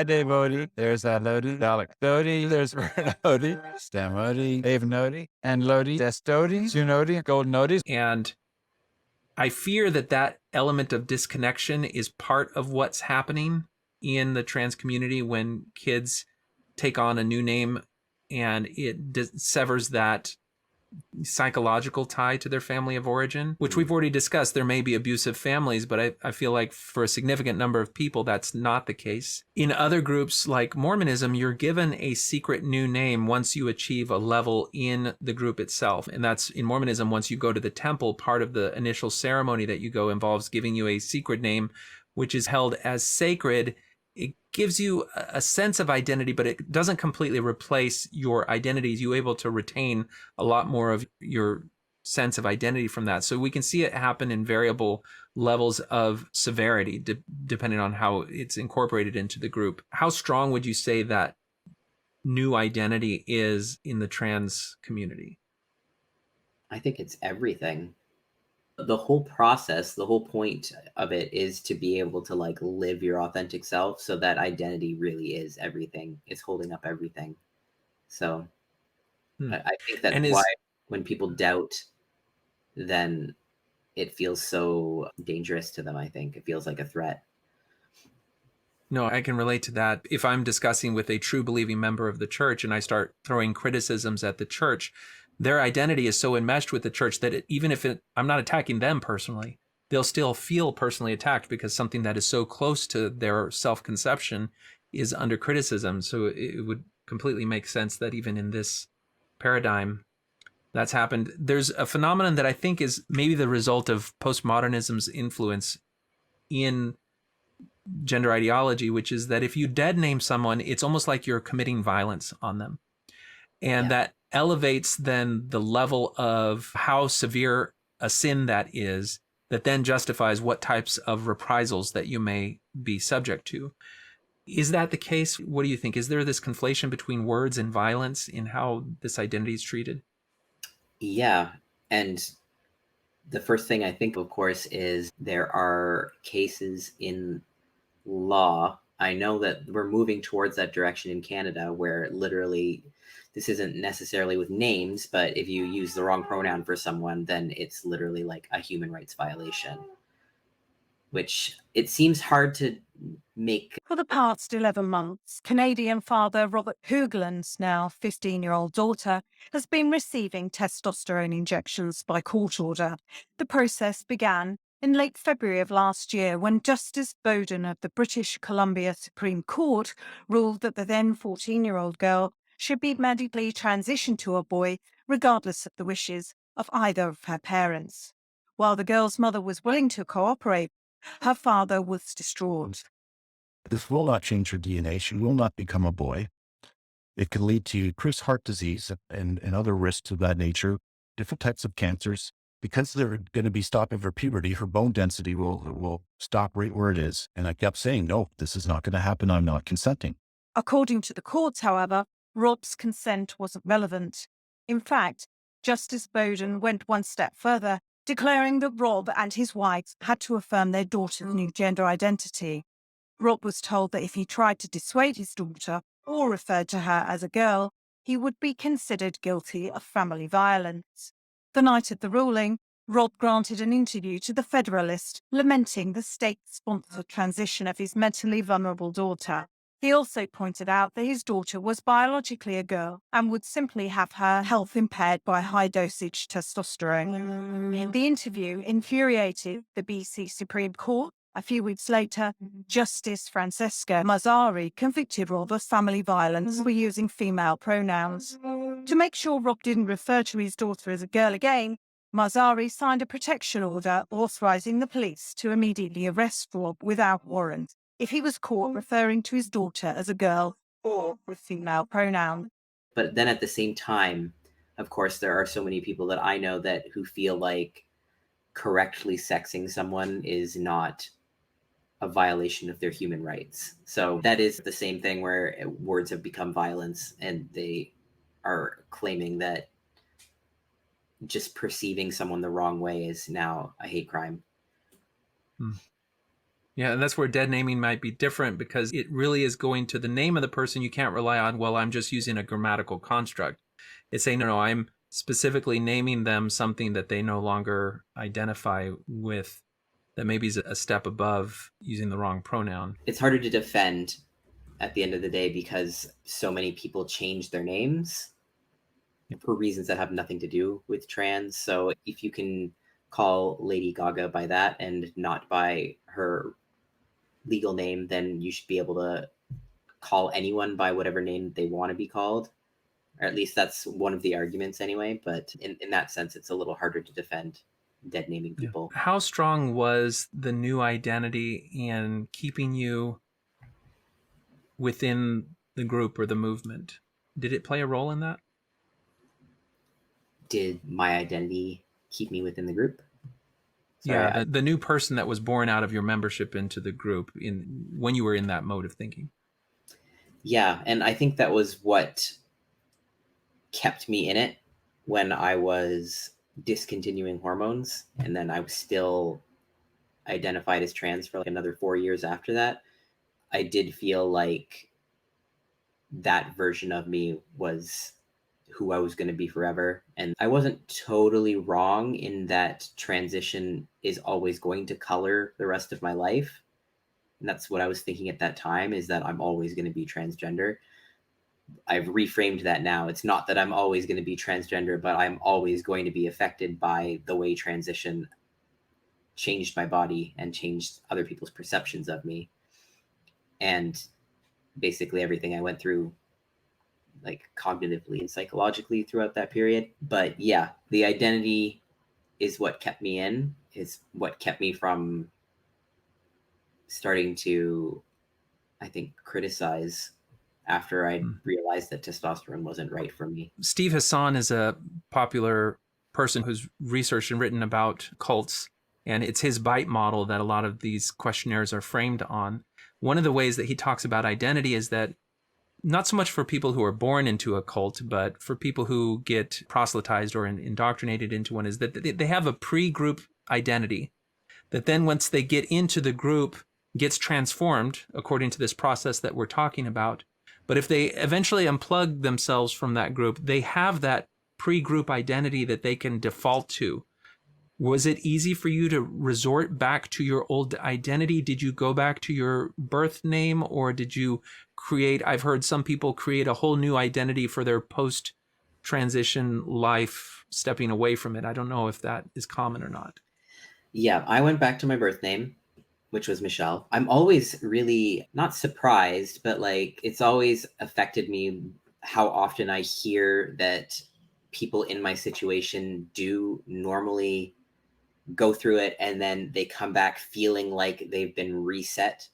Dave Odie. There's Lodi, Dalek Dodi, there's Vern Odie, Stem Odie, Dave Nodi, and Lodi, Destodi, Zunodi, Golden Odie. And I fear that element of disconnection is part of what's happening in the trans community when kids take on a new name and it severs that psychological tie to their family of origin, which we've already discussed. There may be abusive families, but I feel like for a significant number of people, that's not the case. In other groups like Mormonism, you're given a secret new name once you achieve a level in the group itself. And that's in Mormonism, once you go to the temple, part of the initial ceremony that you go involves giving you a secret name, which is held as sacred. It gives you a sense of identity, but it doesn't completely replace your identities. You're able to retain a lot more of your sense of identity from that. So we can see it happen in variable levels of severity, depending on how it's incorporated into the group. How strong would you say that new identity is in the trans community? I think it's everything. The whole process, the whole point of it is to be able to like live your authentic self. So that identity really is everything. It's holding up everything. So I think that's why when people doubt, then it feels so dangerous to them. I think it feels like a threat. No, I can relate to that. If I'm discussing with a true believing member of the church and I start throwing criticisms at the church, their identity is so enmeshed with the church that even if I'm not attacking them personally, they'll still feel personally attacked because something that is so close to their self-conception is under criticism. So it would completely make sense that even in this paradigm, that's happened. There's a phenomenon that I think is maybe the result of postmodernism's influence in gender ideology, which is that if you dead name someone, it's almost like you're committing violence on them. And that elevates then the level of how severe a sin that is, that then justifies what types of reprisals that you may be subject to. Is that the case? What do you think? Is there this conflation between words and violence in how this identity is treated? Yeah. And the first thing I think, of course, is there are cases in law. I know that we're moving towards that direction in Canada where literally this isn't necessarily with names, but if you use the wrong pronoun for someone, then it's literally like a human rights violation, which it seems hard to make. For the past 11 months, Canadian father Robert Hoogland's now 15-year-old daughter has been receiving testosterone injections by court order. The process began in late February of last year when Justice Bowden of the British Columbia Supreme Court ruled that the then 14-year-old girl should be medically transitioned to a boy regardless of the wishes of either of her parents. While the girl's mother was willing to cooperate, her father was distraught. This will not change her DNA. She will not become a boy. It can lead to Chris heart disease and other risks of that nature, different types of cancers. Because they're going to be stopping for puberty, her bone density will stop right where it is. And I kept saying, no, this is not going to happen. I'm not consenting. According to the courts, however, Rob's consent wasn't relevant. In fact, Justice Bowden went one step further, declaring that Rob and his wife had to affirm their daughter's new gender identity. Rob was told that if he tried to dissuade his daughter or referred to her as a girl, he would be considered guilty of family violence. The night of the ruling, Rob granted an interview to The Federalist, lamenting the state-sponsored transition of his mentally vulnerable daughter. He also pointed out that his daughter was biologically a girl and would simply have her health impaired by high-dosage testosterone. The interview infuriated the BC Supreme Court. A few weeks later, Justice Francesca Mazzari convicted Rob of family violence for using female pronouns. To make sure Rob didn't refer to his daughter as a girl again, Mazzari signed a protection order authorizing the police to immediately arrest Rob without warrant if he was caught referring to his daughter as a girl or with female pronouns. But then at the same time, of course, there are so many people that I know that who feel like correctly sexing someone is not a violation of their human rights. So that is the same thing where words have become violence, and they are claiming that just perceiving someone the wrong way is now a hate crime. Yeah, and that's where dead naming might be different because it really is going to the name of the person. You can't rely on, well, I'm just using a grammatical construct. It's saying, no, I'm specifically naming them something that they no longer identify with, that maybe is a step above using the wrong pronoun. It's harder to defend at the end of the day because so many people change their names for reasons that have nothing to do with trans. So if you can call Lady Gaga by that and not by her legal name, then you should be able to call anyone by whatever name they want to be called. Or at least that's one of the arguments anyway. But in that sense, it's a little harder to defend dead naming people. Yeah. How strong was the new identity in keeping you within the group or the movement? Did it play a role in that? Did my identity keep me within the group. Sorry, Yeah, the new person that was born out of your membership into the group when you were in that mode of thinking. Yeah, and I think that was what kept me in it when I was discontinuing hormones, and then I was still identified as trans for like another 4 years after that. I did feel like that version of me was who I was going to be forever. And I wasn't totally wrong in that transition is always going to color the rest of my life. And that's what I was thinking at that time, is that I'm always going to be transgender. I've reframed that now. It's not that I'm always going to be transgender, but I'm always going to be affected by the way transition changed my body and changed other people's perceptions of me. And basically everything I went through, like cognitively and psychologically throughout that period. But yeah, the identity is what kept me in, is what kept me from starting to, I think, criticize after I realized that testosterone wasn't right for me. Steve Hassan is a popular person who's researched and written about cults, and it's his bite model that a lot of these questionnaires are framed on. One of the ways that he talks about identity is that not so much for people who are born into a cult, but for people who get proselytized or indoctrinated into one, is that they have a pre-group identity that then once they get into the group gets transformed according to this process that we're talking about. But if they eventually unplug themselves from that group, they have that pre-group identity that they can default to. Was it easy for you to resort back to your old identity? Did you go back to your birth name, or did you create, I've heard some people create a whole new identity for their post-transition life, stepping away from it. I don't know if that is common or not. Yeah, I went back to my birth name, which was Michelle. I'm always really not surprised, but like it's always affected me how often I hear that people in my situation do normally go through it and then they come back feeling like they've been reset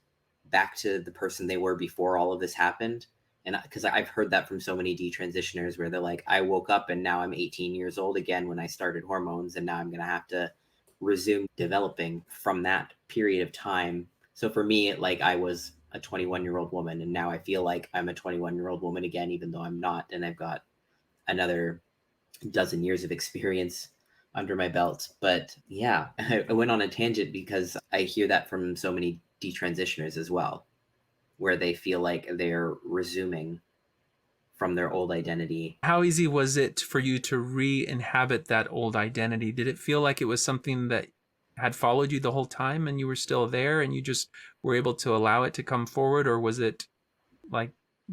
back to the person they were before all of this happened. And because I've heard that from so many detransitioners where they're like, I woke up and now I'm 18 years old again when I started hormones, and now I'm going to have to resume developing from that period of time. So for me, like I was a 21-year-old woman, and now I feel like I'm a 21-year-old woman again, even though I'm not. And I've got another dozen years of experience under my belt. But yeah, I went on a tangent because I hear that from so many detransitioners as well, where they feel like they're resuming from their old identity. How easy was it for you to re-inhabit that old identity? Did it feel like it was something that had followed you the whole time and you were still there and you just were able to allow it to come forward? Or was it like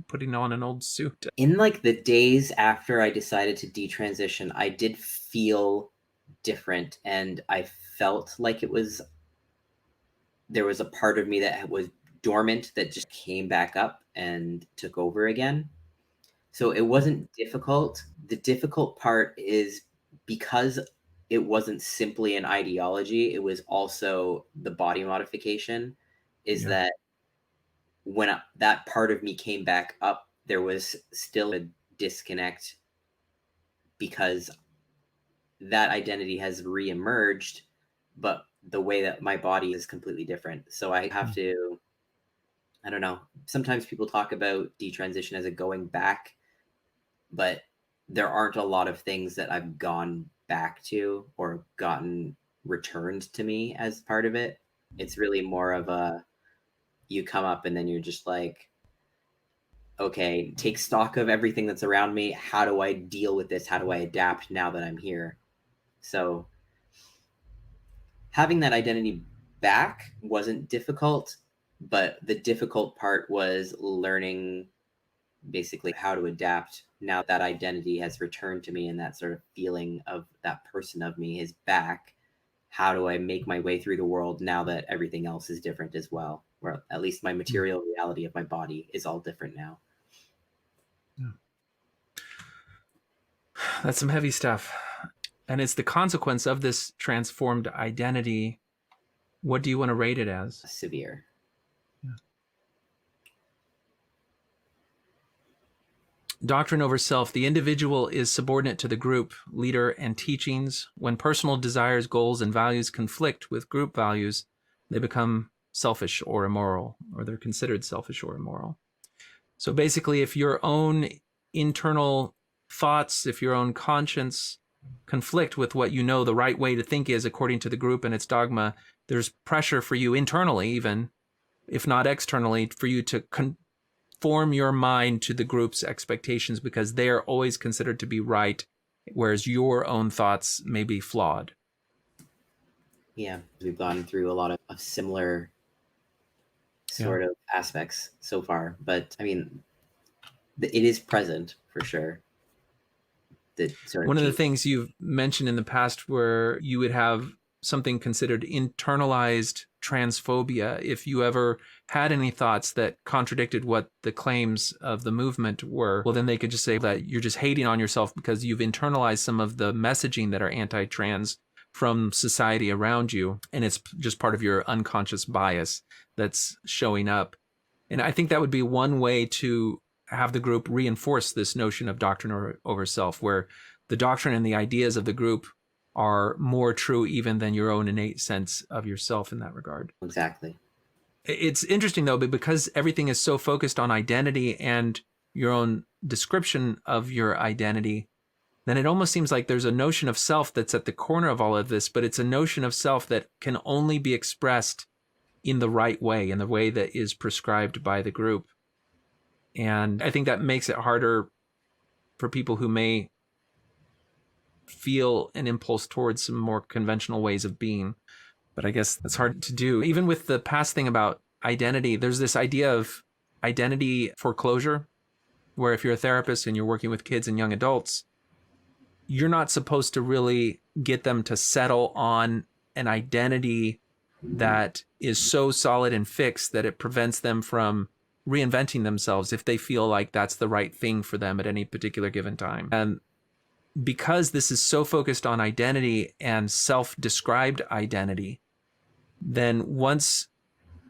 putting on an old suit? In like the days after I decided to detransition, I did feel different, and I felt like there was a part of me that was dormant that just came back up and took over again. So it wasn't difficult. The difficult part is because it wasn't simply an ideology, it was also the body modification, is that when that part of me came back up, there was still a disconnect because that identity has reemerged, but the way that my body is completely different. So I have to, I don't know. Sometimes people talk about detransition as a going back, but there aren't a lot of things that I've gone back to or gotten returned to me as part of it. It's really more of a, you come up and then you're just like, okay, take stock of everything that's around me. How do I deal with this? How do I adapt now that I'm here? So having that identity back wasn't difficult, but the difficult part was learning basically how to adapt now that identity has returned to me and that sort of feeling of that person of me is back. How do I make my way through the world now that everything else is different as well? Or at least my material reality of my body is all different now. That's some heavy stuff. And it's the consequence of this transformed identity. What do you want to rate it as? Severe. Doctrine over self. The individual is subordinate to the group, leader, and teachings. When personal desires, goals, and values conflict with group values, they become selfish or immoral, or they're considered selfish or immoral. So basically, if your own internal thoughts, if your own conscience conflict with what you know the right way to think is according to the group and its dogma, there's pressure for you internally, even if not externally, for you to conform your mind to the group's expectations because they are always considered to be right, whereas your own thoughts may be flawed. Yeah, we've gone through a lot of similar sort of aspects so far, but I mean, it is present for sure. One of the things you've mentioned in the past where you would have something considered internalized transphobia if you ever had any thoughts that contradicted what the claims of the movement were, well, then they could just say that you're just hating on yourself because you've internalized some of the messaging that are anti-trans from society around you, and it's just part of your unconscious bias that's showing up. And I think that would be one way to have the group reinforce this notion of doctrine over self, where the doctrine and the ideas of the group are more true even than your own innate sense of yourself in that regard. Exactly. It's interesting, though, because everything is so focused on identity and your own description of your identity, then it almost seems like there's a notion of self that's at the corner of all of this, but it's a notion of self that can only be expressed in the right way, in the way that is prescribed by the group. And I think that makes it harder for people who may feel an impulse towards some more conventional ways of being. But I guess that's hard to do. Even with the past thing about identity, there's this idea of identity foreclosure, where if you're a therapist and you're working with kids and young adults, you're not supposed to really get them to settle on an identity that is so solid and fixed that it prevents them from reinventing themselves if they feel like that's the right thing for them at any particular given time. And because this is so focused on identity and self-described identity, then once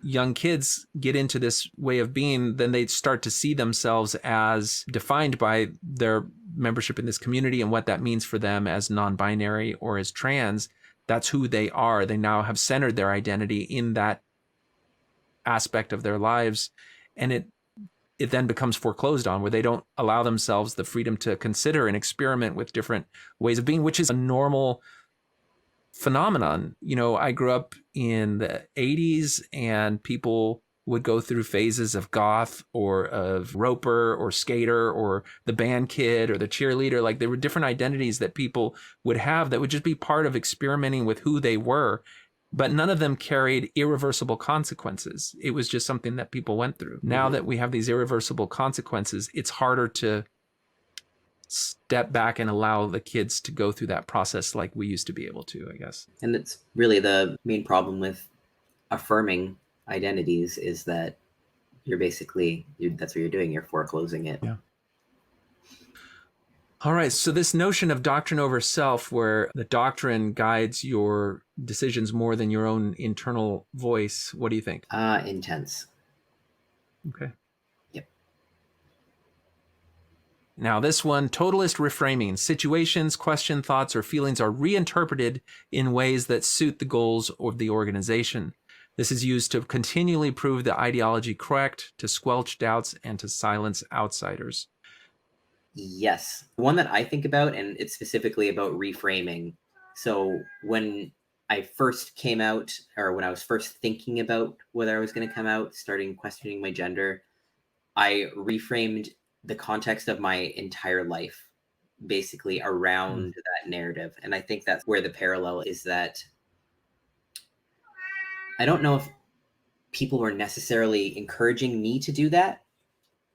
young kids get into this way of being, then they start to see themselves as defined by their membership in this community and what that means for them as non-binary or as trans. That's who they are. They now have centered their identity in that aspect of their lives. And it then becomes foreclosed on, where they don't allow themselves the freedom to consider and experiment with different ways of being, which is a normal phenomenon. You know, I grew up in the 80s and people would go through phases of goth or of roper or skater or the band kid or the cheerleader. Like, there were different identities that people would have that would just be part of experimenting with who they were, but none of them carried irreversible consequences. It was just something that people went through. Now that we have these irreversible consequences, it's harder to step back and allow the kids to go through that process like we used to be able to, I guess. And that's really the main problem with affirming identities, is that you're basically, that's what you're doing. You're foreclosing it. Yeah. All right. So this notion of doctrine over self, where the doctrine guides your decisions more than your own internal voice. What do you think? Intense. Okay. Yep. Now this one, totalist reframing. Situations, question, thoughts, or feelings are reinterpreted in ways that suit the goals of the organization. This is used to continually prove the ideology correct, to squelch doubts, and to silence outsiders. Yes. One that I think about, and it's specifically about reframing. So when I first came out, or when I was first thinking about whether I was going to come out, starting questioning my gender, I reframed the context of my entire life basically around that narrative. And I think that's where the parallel is, that I don't know if people were necessarily encouraging me to do that.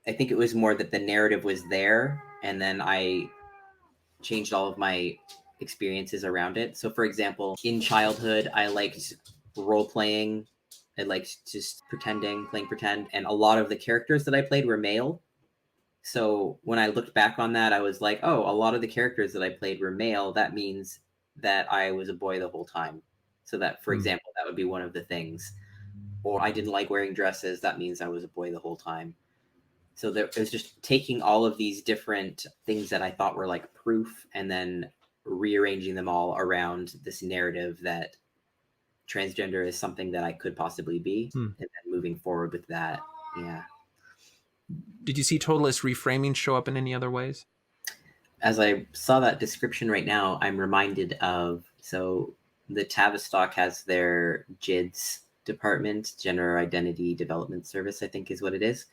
I think it was more that the narrative was there, and then I changed all of my experiences around it. So for example, in childhood, I liked role playing. I liked just playing pretend. And a lot of the characters that I played were male. So when I looked back on that, I was like, oh, a lot of the characters that I played were male. That means that I was a boy the whole time. So that, for example, that would be one of the things. Or I didn't like wearing dresses. That means I was a boy the whole time. So it was just taking all of these different things that I thought were like proof and then rearranging them all around this narrative that transgender is something that I could possibly be, and then moving forward with that. Yeah. Did you see Totalist Reframing show up in any other ways? As I saw that description right now, I'm reminded of, so the Tavistock has their GIDS department, Gender Identity Development Service, I think is what it is,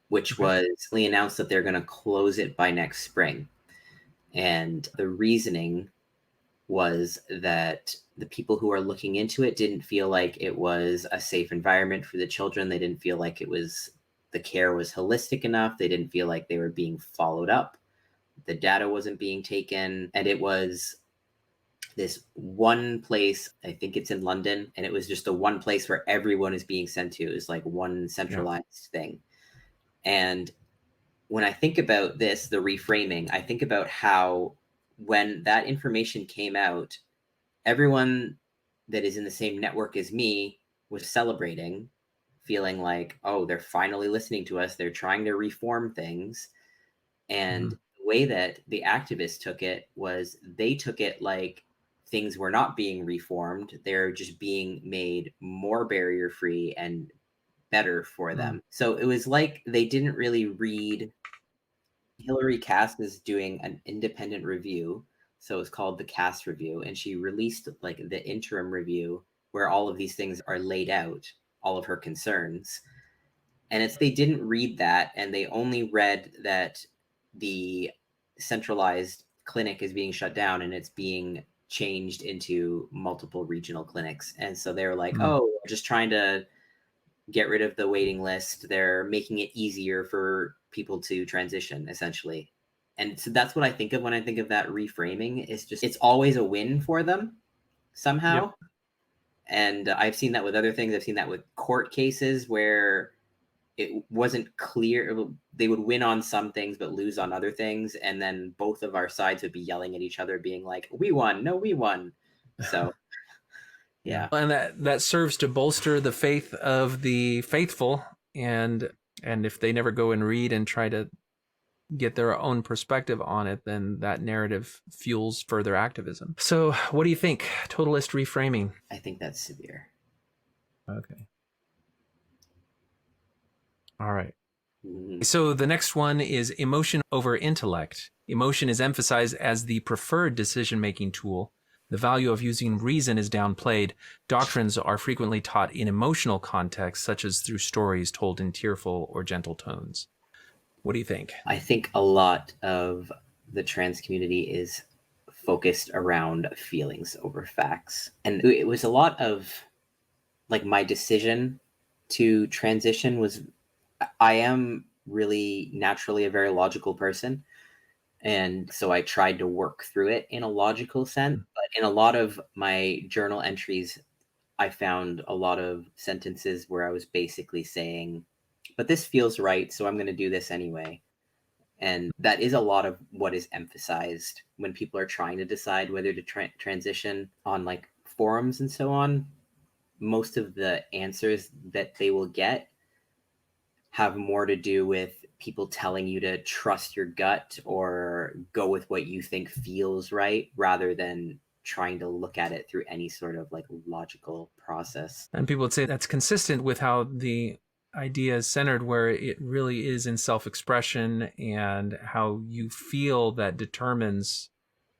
which was announced that they're going to close it by next spring. And the reasoning was that the people who are looking into it didn't feel like it was a safe environment for the children. They didn't feel like the care was holistic enough. They didn't feel like they were being followed up. The data wasn't being taken. And it was this one place, I think it's in London, and it was just the one place where everyone is being sent to. It was like one centralized thing. And when I think about this, the reframing, I think about how when that information came out, everyone that is in the same network as me was celebrating, feeling like, oh, they're finally listening to us. They're trying to reform things. And the way that the activists took it was they took it like things were not being reformed. They're just being made more barrier free and better for them. So it was like they didn't really read. Hillary Cass is doing an independent review. So it's called the Cass Review. And she released like the interim review where all of these things are laid out, all of her concerns. And they didn't read that, and they only read that the centralized clinic is being shut down and it's being changed into multiple regional clinics. And so they were like, oh, we're just trying to get rid of the waiting list. They're making it easier for people to transition, essentially. And so that's what I think of when I think of that reframing. It's always a win for them somehow. Yep. And I've seen that with other things. I've seen that with court cases where it wasn't clear. They would win on some things, but lose on other things. And then both of our sides would be yelling at each other, being like, we won. No, we won. So, yeah. And that serves to bolster the faith of the faithful. And if they never go and read and try to get their own perspective on it, then that narrative fuels further activism. So what do you think? Totalist reframing? I think that's severe. Okay. All right. So the next one is emotion over intellect. Emotion is emphasized as the preferred decision-making tool. The value of using reason is downplayed. Doctrines are frequently taught in emotional contexts, such as through stories told in tearful or gentle tones. What do you think? I think a lot of the trans community is focused around feelings over facts. And it was a lot of like my decision to transition was, I am really naturally a very logical person. And so I tried to work through it in a logical sense. But in a lot of my journal entries, I found a lot of sentences where I was basically saying, but this feels right, so I'm going to do this anyway. And that is a lot of what is emphasized when people are trying to decide whether to transition on like forums and so on. Most of the answers that they will get have more to do with people telling you to trust your gut or go with what you think feels right, rather than trying to look at it through any sort of like logical process. And people would say that's consistent with how the idea is centered, where it really is in self-expression and how you feel that determines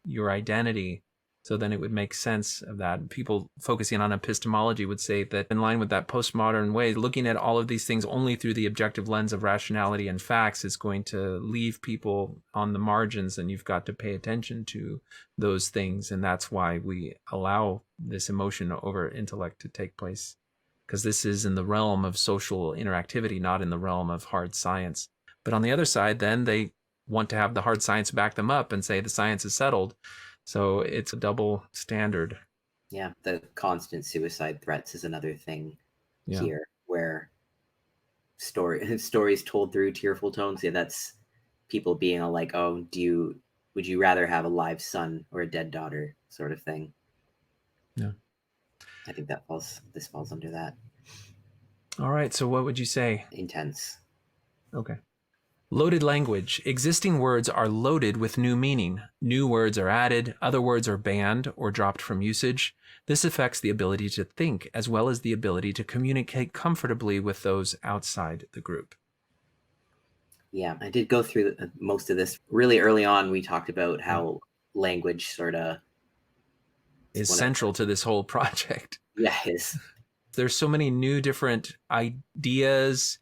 your identity. So then it would make sense of that. People focusing on epistemology would say that in line with that postmodern way, looking at all of these things only through the objective lens of rationality and facts is going to leave people on the margins, and you've got to pay attention to those things. And that's why we allow this emotion over intellect to take place, because this is in the realm of social interactivity, not in the realm of hard science. But on the other side, then they want to have the hard science back them up and say the science is settled. So it's a double standard. Yeah, the constant suicide threats is another thing here, where stories told through tearful tones. Yeah, that's people being all like, oh, would you rather have a live son or a dead daughter, sort of thing. Yeah. I think this falls under that. All right. So what would you say? Intense. Okay. Loaded language. Existing words are loaded with new meaning. New words are added, other words are banned or dropped from usage. This affects the ability to think as well as the ability to communicate comfortably with those outside the group. Yeah, I did go through most of this. Really early on, we talked about how language sort of is central to this whole project. Yeah, it is. There's so many new different ideas,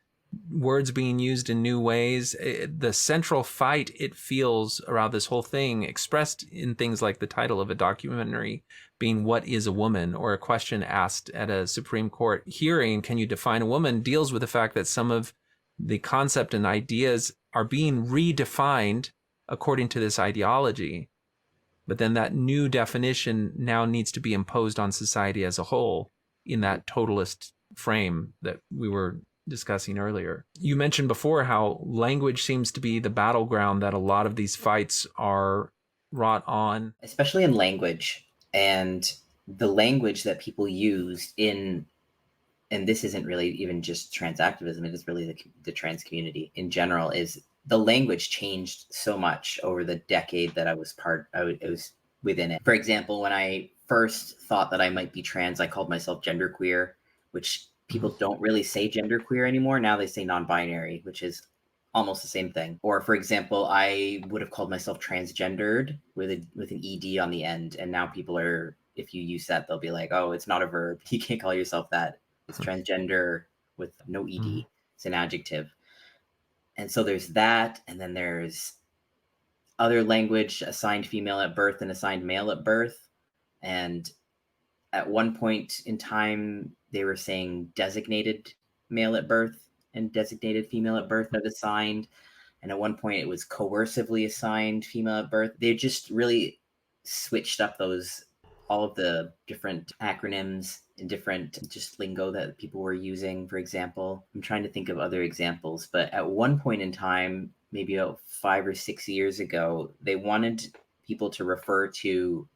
words being used in new ways. The central fight it feels around this whole thing, expressed in things like the title of a documentary being "What is a woman?" or a question asked at a Supreme Court hearing, "Can you define a woman?" deals with the fact that some of the concept and ideas are being redefined according to this ideology. But then that new definition now needs to be imposed on society as a whole in that totalist frame that we were discussing earlier. You mentioned before how language seems to be the battleground that a lot of these fights are wrought on. Especially in language, and the language that people use in, and this isn't really even just trans activism, it is really the trans community in general, is the language changed so much over the decade that I was within it. For example, when I first thought that I might be trans, I called myself genderqueer, which people don't really say genderqueer anymore. Now they say non-binary, which is almost the same thing. Or for example, I would have called myself transgendered with an ed on the end, and now people are, if you use that, they'll be like, oh, it's not a verb. You can't call yourself that. It's transgender with no ed. It's an adjective. And so there's that, and then there's other language assigned female at birth and assigned male at birth. And at one point in time, they were saying designated male at birth and designated female at birth that assigned. And at one point it was coercively assigned female at birth. They just really switched up all of the different acronyms and different just lingo that people were using. For example, I'm trying to think of other examples, but at one point in time, maybe about 5 or 6 years ago, they wanted people to refer to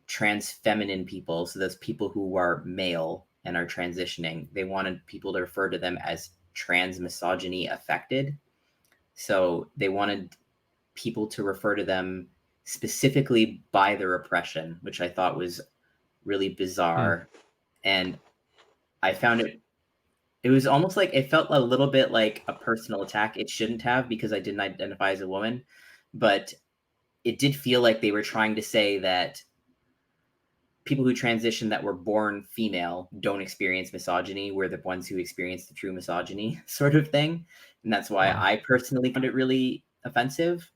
trans feminine people, so those people who are male and are transitioning, they wanted people to refer to them as trans misogyny affected. So they wanted people to refer to them specifically by their oppression, which I thought was really bizarre. And I found it was almost like, it felt a little bit like a personal attack. It shouldn't have, because I didn't identify as a woman, but it did feel like they were trying to say that people who transition that were born female don't experience misogyny. We're the ones who experience the true misogyny, sort of thing. And that's why I personally found it really offensive.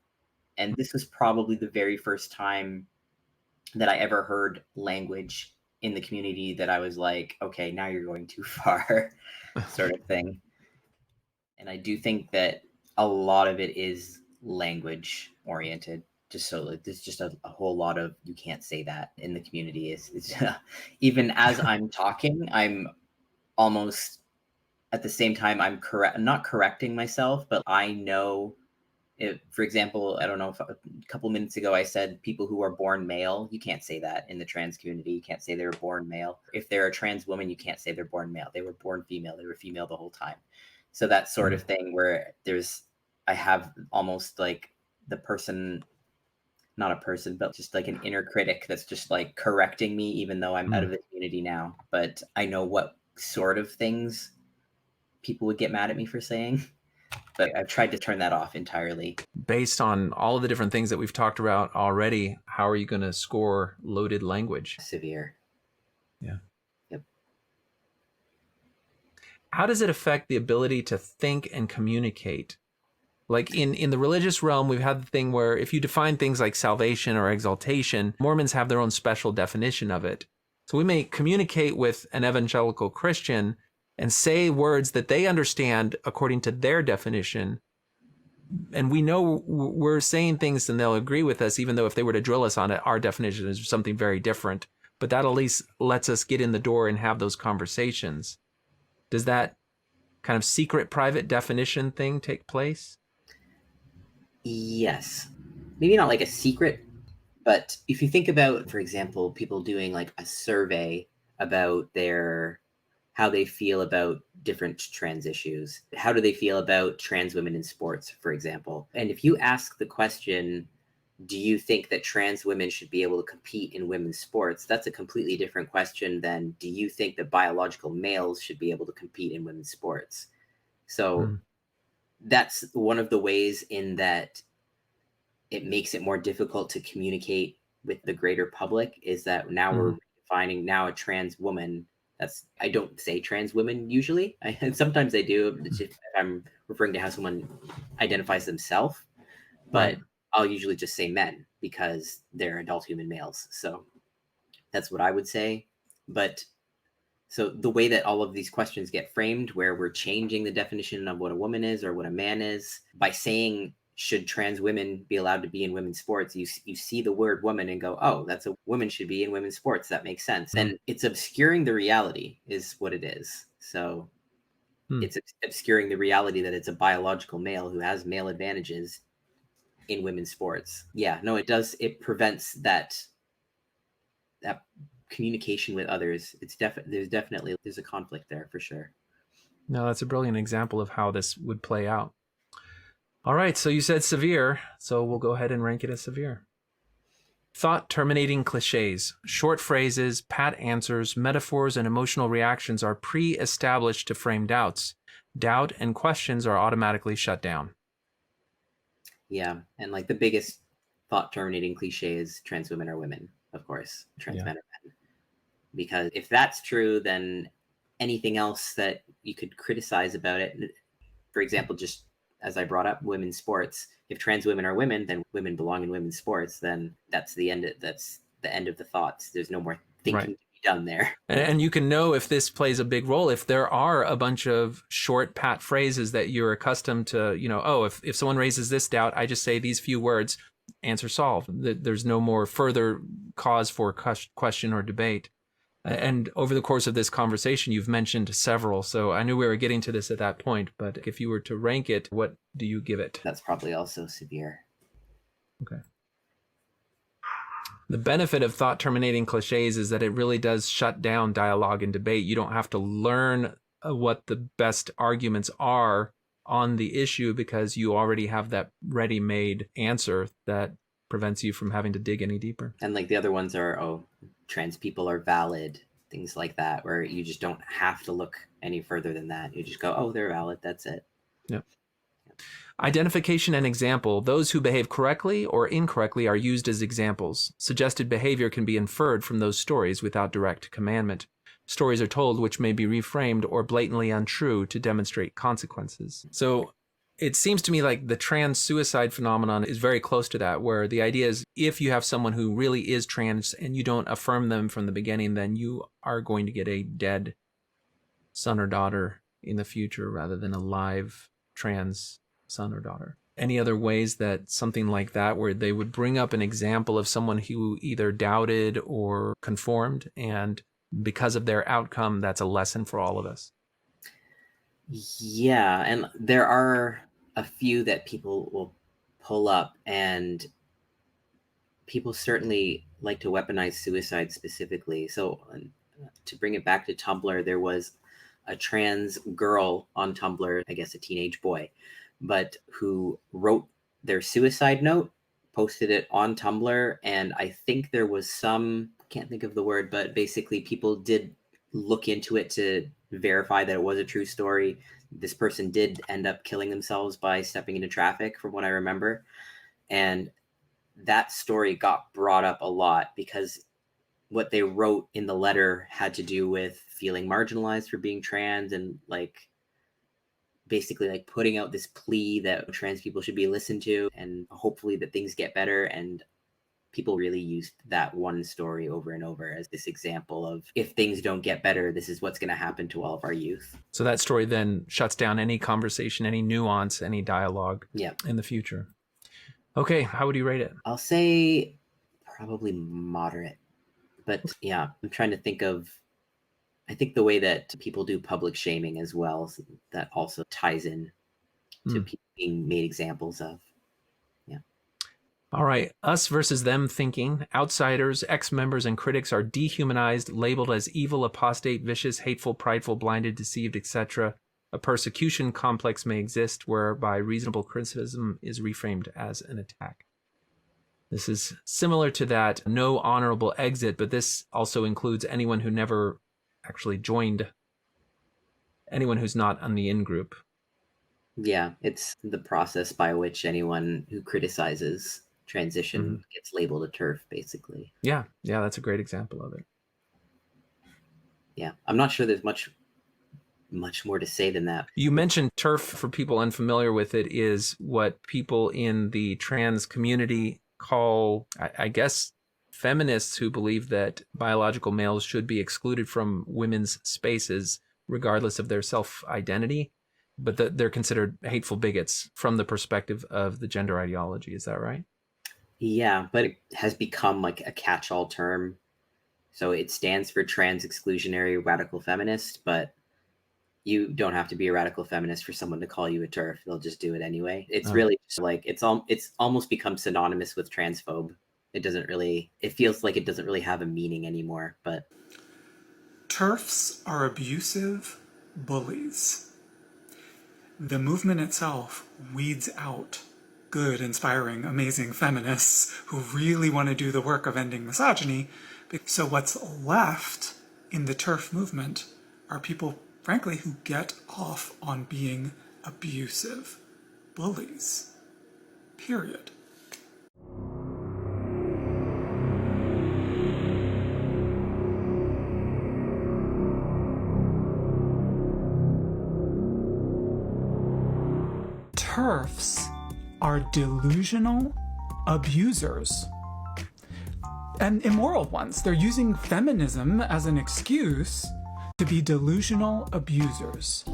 And this was probably the very first time that I ever heard language in the community that I was like, okay, now you're going too far, sort of thing. And I do think that a lot of it is language oriented. Just so like, there's just a whole lot of, you can't say that in the community. It's even as I'm talking, I'm almost at the same time, I'm not correcting myself, but I know if, for example, I don't know if a couple minutes ago I said people who are born male, you can't say that in the trans community. You can't say they were born male. If they're a trans woman, you can't say they're born male. They were born female. They were female the whole time. So that sort of thing where I have almost like the person, not a person, but just like an inner critic that's just like correcting me, even though I'm out of the community now. But I know what sort of things people would get mad at me for saying. But I've tried to turn that off entirely. Based on all of the different things that we've talked about already, how are you going to score loaded language? Severe. Yeah. Yep. How does it affect the ability to think and communicate? Like in the religious realm, we've had the thing where if you define things like salvation or exaltation, Mormons have their own special definition of it. So we may communicate with an evangelical Christian and say words that they understand according to their definition. And we know we're saying things and they'll agree with us, even though if they were to drill us on it, our definition is something very different. But that at least lets us get in the door and have those conversations. Does that kind of secret private definition thing take place? Yes. Maybe not like a secret, but if you think about, for example, people doing like a survey about their how they feel about different trans issues. How do they feel about trans women in sports, for example? And if you ask the question, do you think that trans women should be able to compete in women's sports? That's a completely different question than, do you think that biological males should be able to compete in women's sports? So that's one of the ways in that it makes it more difficult to communicate with the greater public, is that now we're defining now a trans woman. I don't say trans women usually. Sometimes I do if I'm referring to how someone identifies themselves, but I'll usually just say men because they're adult human males. So that's what I would say. But so the way that all of these questions get framed, where we're changing the definition of what a woman is or what a man is, by saying, should trans women be allowed to be in women's sports, you see the word woman and go, oh, that's a woman should be in women's sports. That makes sense. And it's obscuring the reality is what it is. So it's obscuring the reality that it's a biological male who has male advantages in women's sports. Yeah, no, it does. It prevents that communication with others. There's a conflict there for sure. No, that's a brilliant example of how this would play out. All right, so you said severe, so we'll go ahead and rank it as severe. Thought-terminating cliches, short phrases, pat answers, metaphors, and emotional reactions are pre-established to frame doubts. Doubt and questions are automatically shut down. Yeah, and like the biggest thought-terminating cliche is trans women are women, of course. Trans men are men. Because if that's true, then anything else that you could criticize about it, for example, just as I brought up women's sports, if trans women are women, then women belong in women's sports, then that's the end of the thoughts. There's no more thinking to be done there. And you can know if this plays a big role if there are a bunch of short pat phrases that you're accustomed to, if someone raises this doubt, I just say these few words, answer solved. There's no more further cause for question or debate. And over the course of this conversation, you've mentioned several, so I knew we were getting to this at that point, but if you were to rank it, what do you give it? That's probably also severe. Okay. The benefit of thought-terminating cliches is that it really does shut down dialogue and debate. You don't have to learn what the best arguments are on the issue because you already have that ready-made answer that prevents you from having to dig any deeper. And like the other ones are, trans people are valid, things like that, where you just don't have to look any further than that. You just go, they're valid, that's it. Yeah. Identification and example. Those who behave correctly or incorrectly are used as examples. Suggested behavior can be inferred from those stories without direct commandment. Stories are told which may be reframed or blatantly untrue to demonstrate consequences. So it seems to me like the trans suicide phenomenon is very close to that, where the idea is if you have someone who really is trans and you don't affirm them from the beginning, then you are going to get a dead son or daughter in the future rather than a live trans son or daughter. Any other ways that something like that, where they would bring up an example of someone who either doubted or conformed, and because of their outcome, that's a lesson for all of us? Yeah, and there are a few that people will pull up, and people certainly like to weaponize suicide specifically. So to bring it back to Tumblr, there was a trans girl on Tumblr, I guess a teenage boy, but who wrote their suicide note, posted it on Tumblr, and I think there was can't think of the word, but basically people did look into it to verify that it was a true story. This person did end up killing themselves by stepping into traffic, from what I remember. And that story got brought up a lot because what they wrote in the letter had to do with feeling marginalized for being trans, and basically putting out this plea that trans people should be listened to and hopefully that things get better. And people really used that one story over and over as this example of, if things don't get better, this is what's going to happen to all of our youth. So that story then shuts down any conversation, any nuance, any dialogue in the future. Okay, how would you rate it? I'll say probably moderate. But yeah, I'm trying to think of, I think the way that people do public shaming as well, that also ties in to people being made examples of. All right. Us versus them thinking. Outsiders, ex-members, and critics are dehumanized, labeled as evil, apostate, vicious, hateful, prideful, blinded, deceived, etc. A persecution complex may exist whereby reasonable criticism is reframed as an attack. This is similar to that no honorable exit, but this also includes anyone who never actually joined, anyone who's not on the in-group. Yeah, it's the process by which anyone who criticizes transition gets labeled a TERF, basically. Yeah, that's a great example of it. Yeah, I'm not sure there's much more to say than that. You mentioned TERF. For people unfamiliar with it, is what people in the trans community call, I guess, feminists who believe that biological males should be excluded from women's spaces regardless of their self-identity, but that they're considered hateful bigots from the perspective of the gender ideology. Is that right? Yeah, but it has become like a catch-all term. So it stands for trans exclusionary radical feminist, but you don't have to be a radical feminist for someone to call you a TERF. They'll just do it anyway. It's really just like it's almost become synonymous with transphobe. It feels like it doesn't really have a meaning anymore, but TERFs are abusive bullies. The movement itself weeds out good, inspiring, amazing feminists who really want to do the work of ending misogyny. So what's left in the TERF movement are people, frankly, who get off on being abusive bullies. Period. TERFs are delusional abusers. And immoral ones. They're using feminism as an excuse to be delusional abusers.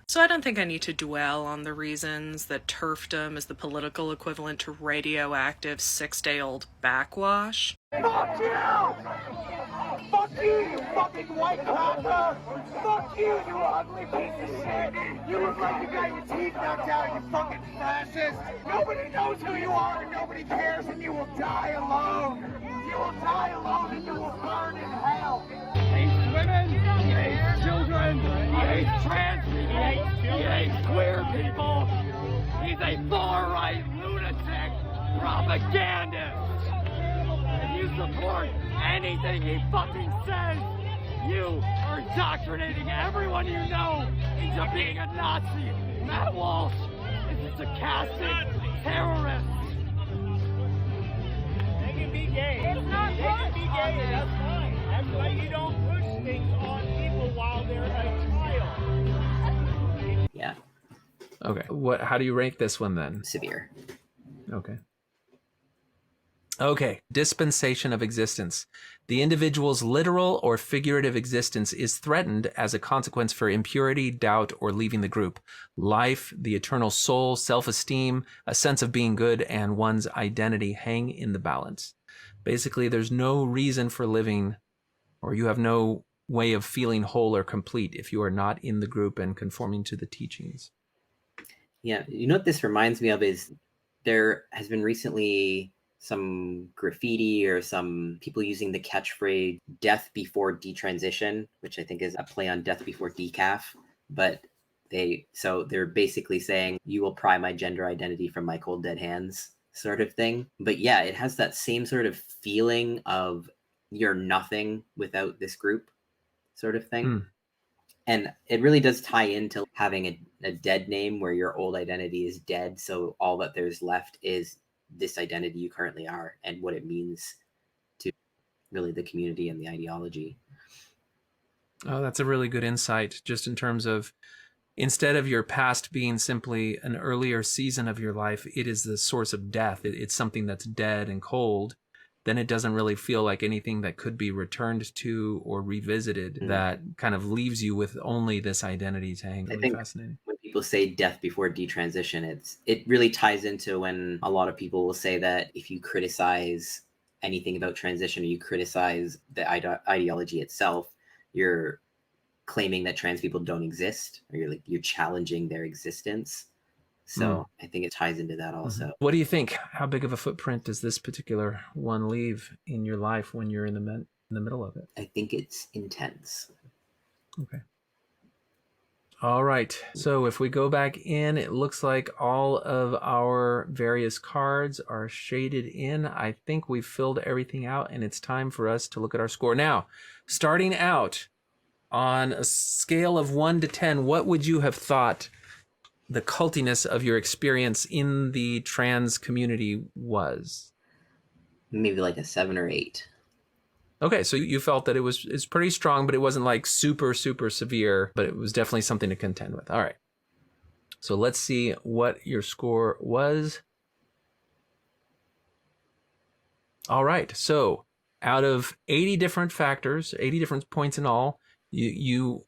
So I don't think I need to dwell on the reasons that TERFdom is the political equivalent to radioactive 6-day-old backwash. Fuck you! Fuck you, you fucking white cracker! Fuck you, you ugly piece of shit! You look like you got your teeth knocked out, you fucking fascist! Nobody knows who you are and nobody cares, and you will die alone! You will die alone and you will burn in hell! He hates women, he hates children, he hates trans people, he hates queer people! He's a far-right lunatic propagandist! You support anything he fucking says, you are indoctrinating everyone you know into being a Nazi. Matt Walsh is a sarcastic terrorist. They can be gay. It's not they can be gay, that's fine. That's why you don't push things on people while they're a child. Yeah. Okay. How do you rank this one then? Severe. Okay, dispensation of existence. The individual's literal or figurative existence is threatened as a consequence for impurity, doubt, or leaving the group. Life, the eternal soul, self-esteem, a sense of being good, and one's identity hang in the balance. Basically, there's no reason for living, or you have no way of feeling whole or complete if you are not in the group and conforming to the teachings. Yeah, you know what this reminds me of is there has been recently some graffiti or some people using the catchphrase death before detransition, which I think is a play on death before decaf. But they're basically saying, you will pry my gender identity from my cold dead hands sort of thing. But yeah, it has that same sort of feeling of you're nothing without this group sort of thing. And it really does tie into having a dead name where your old identity is dead. So all that there's left is this identity you currently are and what it means to really the community and the ideology. Oh, that's a really good insight, just in terms of instead of your past being simply an earlier season of your life, it is the source of death. It's something that's dead and cold. Then it doesn't really feel like anything that could be returned to or revisited. That kind of leaves you with only this identity to hang. Really fascinating. When people say death before detransition, it really ties into when a lot of people will say that if you criticize anything about transition, or you criticize the ideology itself, you're claiming that trans people don't exist, or you're challenging their existence. So I think it ties into that also. What do you think? How big of a footprint does this particular one leave in your life when you're in the middle of it? I think it's intense. Okay. All right. So if we go back in, it looks like all of our various cards are shaded in. I think we've filled everything out, and it's time for us to look at our score. Now, starting out on a scale of 1 to 10, what would you have thought the cultiness of your experience in the trans community was? Maybe like a 7 or 8. Okay, so you felt that it's pretty strong, but it wasn't like super, super severe, but it was definitely something to contend with. All right. So let's see what your score was. All right. So out of 80 different factors, 80 different points in all, you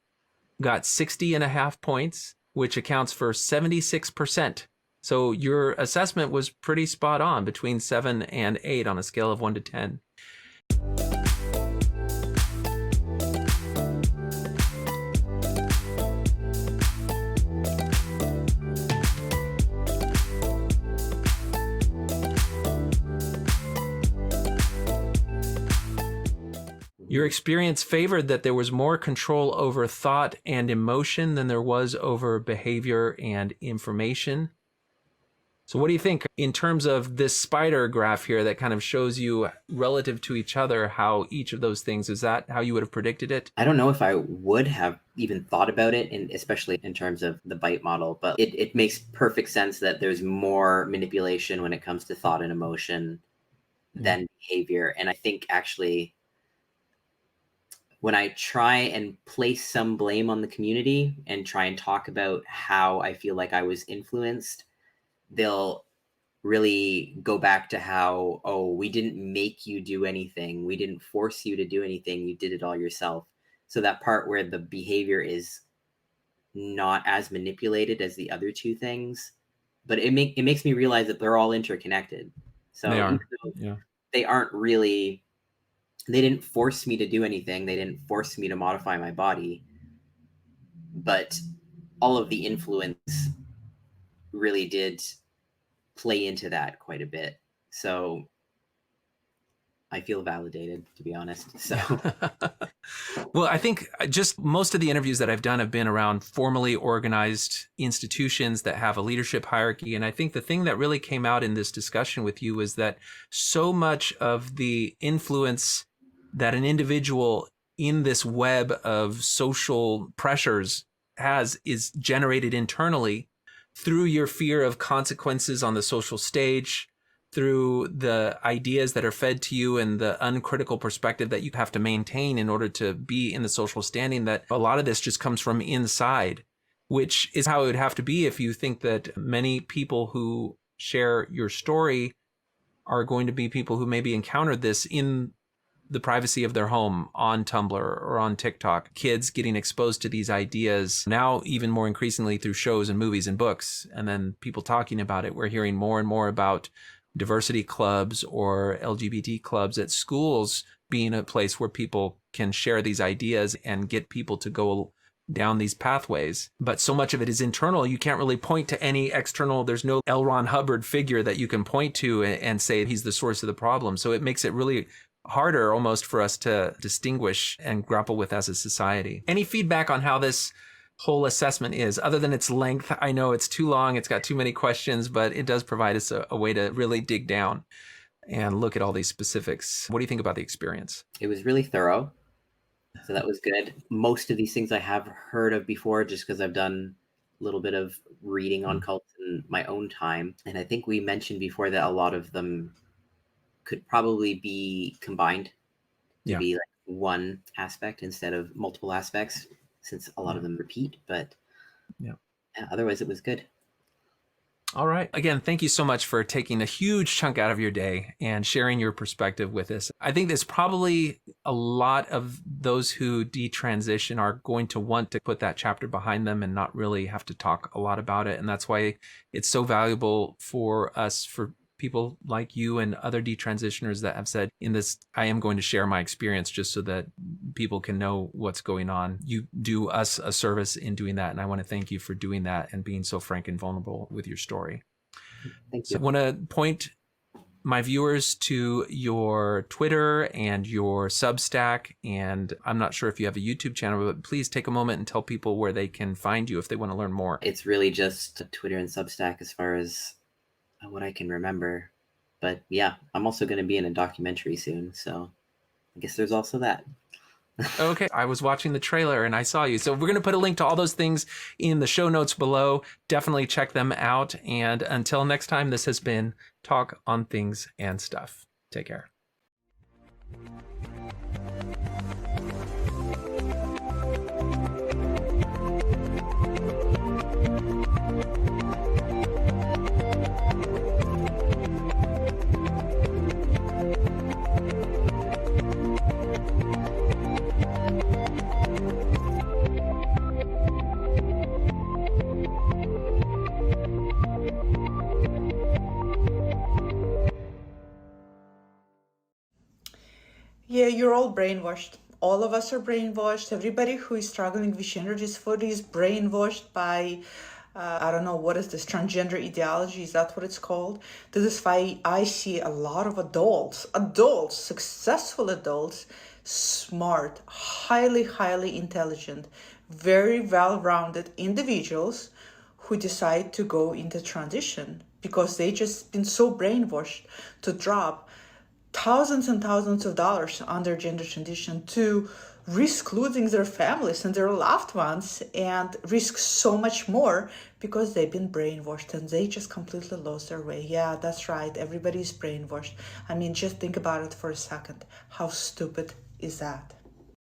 got 60.5 points, which accounts for 76%. So your assessment was pretty spot on, between 7 and 8 on a scale of 1 to 10. Your experience favored that there was more control over thought and emotion than there was over behavior and information. So what do you think in terms of this spider graph here that kind of shows you relative to each other how each of those things, is that how you would have predicted it? I don't know if I would have even thought about it, and especially in terms of the bite model, but it makes perfect sense that there's more manipulation when it comes to thought and emotion than behavior. And I think actually, when I try and place some blame on the community and try and talk about how I feel like I was influenced, they'll really go back to how, oh, we didn't make you do anything. We didn't force you to do anything. You did it all yourself. So that part where the behavior is not as manipulated as the other two things, but it makes me realize that they're all interconnected. So They are. even though Yeah. they aren't really, they didn't force me to do anything. They didn't force me to modify my body, but all of the influence really did play into that quite a bit. So I feel validated, to be honest. So Well, I think just most of the interviews that I've done have been around formally organized institutions that have a leadership hierarchy. And I think the thing that really came out in this discussion with you is that so much of the influence that an individual in this web of social pressures has is generated internally through your fear of consequences on the social stage, through the ideas that are fed to you and the uncritical perspective that you have to maintain in order to be in the social standing, that a lot of this just comes from inside, which is how it would have to be if you think that many people who share your story are going to be people who maybe encountered this in the privacy of their home, on Tumblr or on TikTok, kids getting exposed to these ideas now even more increasingly through shows and movies and books, and then people talking about it. We're hearing more and more about diversity clubs or LGBT clubs at schools being a place where people can share these ideas and get people to go down these pathways. But so much of it is internal. You can't really point to any external. There's no L. Ron Hubbard figure that you can point to and say he's the source of the problem. So it makes it really harder almost for us to distinguish and grapple with as a society. Any feedback on how this whole assessment is, other than its length? I know it's too long, it's got too many questions, but it does provide us a way to really dig down and look at all these specifics. What do you think about the experience? it was really thorough. So that was good. Most of these things I have heard of before, just because I've done a little bit of reading on cults in my own time. And I think we mentioned before that a lot of them could probably be combined to be like one aspect instead of multiple aspects, since a lot of them repeat. But otherwise it was good. All right. Again, thank you so much for taking a huge chunk out of your day and sharing your perspective with us. I think there's probably a lot of those who detransition are going to want to put that chapter behind them and not really have to talk a lot about it. And that's why it's so valuable for us, for people like you and other detransitioners that have said in this, I am going to share my experience just so that people can know what's going on. You do us a service in doing that. And I want to thank you for doing that and being so frank and vulnerable with your story. Thank So you. I want to point my viewers to your Twitter and your Substack. And I'm not sure if you have a YouTube channel, but please take a moment and tell people where they can find you if they want to learn more. It's really just Twitter and Substack as far as what I can remember. But yeah, I'm also going to be in a documentary soon, so I guess there's also that. Okay, I was watching the trailer and I saw you. So we're going to put a link to all those things in the show notes below. Definitely check them out. And until next time, this has been Talk on Things and Stuff. Take care. Yeah, you're all brainwashed. All of us are brainwashed. Everybody who is struggling with gender dysphoria is brainwashed by, I don't know, what is this, transgender ideology? Is that what it's called? This is why I see a lot of adults, successful adults, smart, highly intelligent, very well-rounded individuals who decide to go into transition because they just been so brainwashed to drop thousands and thousands of dollars on their gender transition, to risk losing their families and their loved ones, and risk so much more because they've been brainwashed and they just completely lost their way. Yeah, that's right. Everybody's brainwashed. I mean, just think about it for a second. How stupid is that?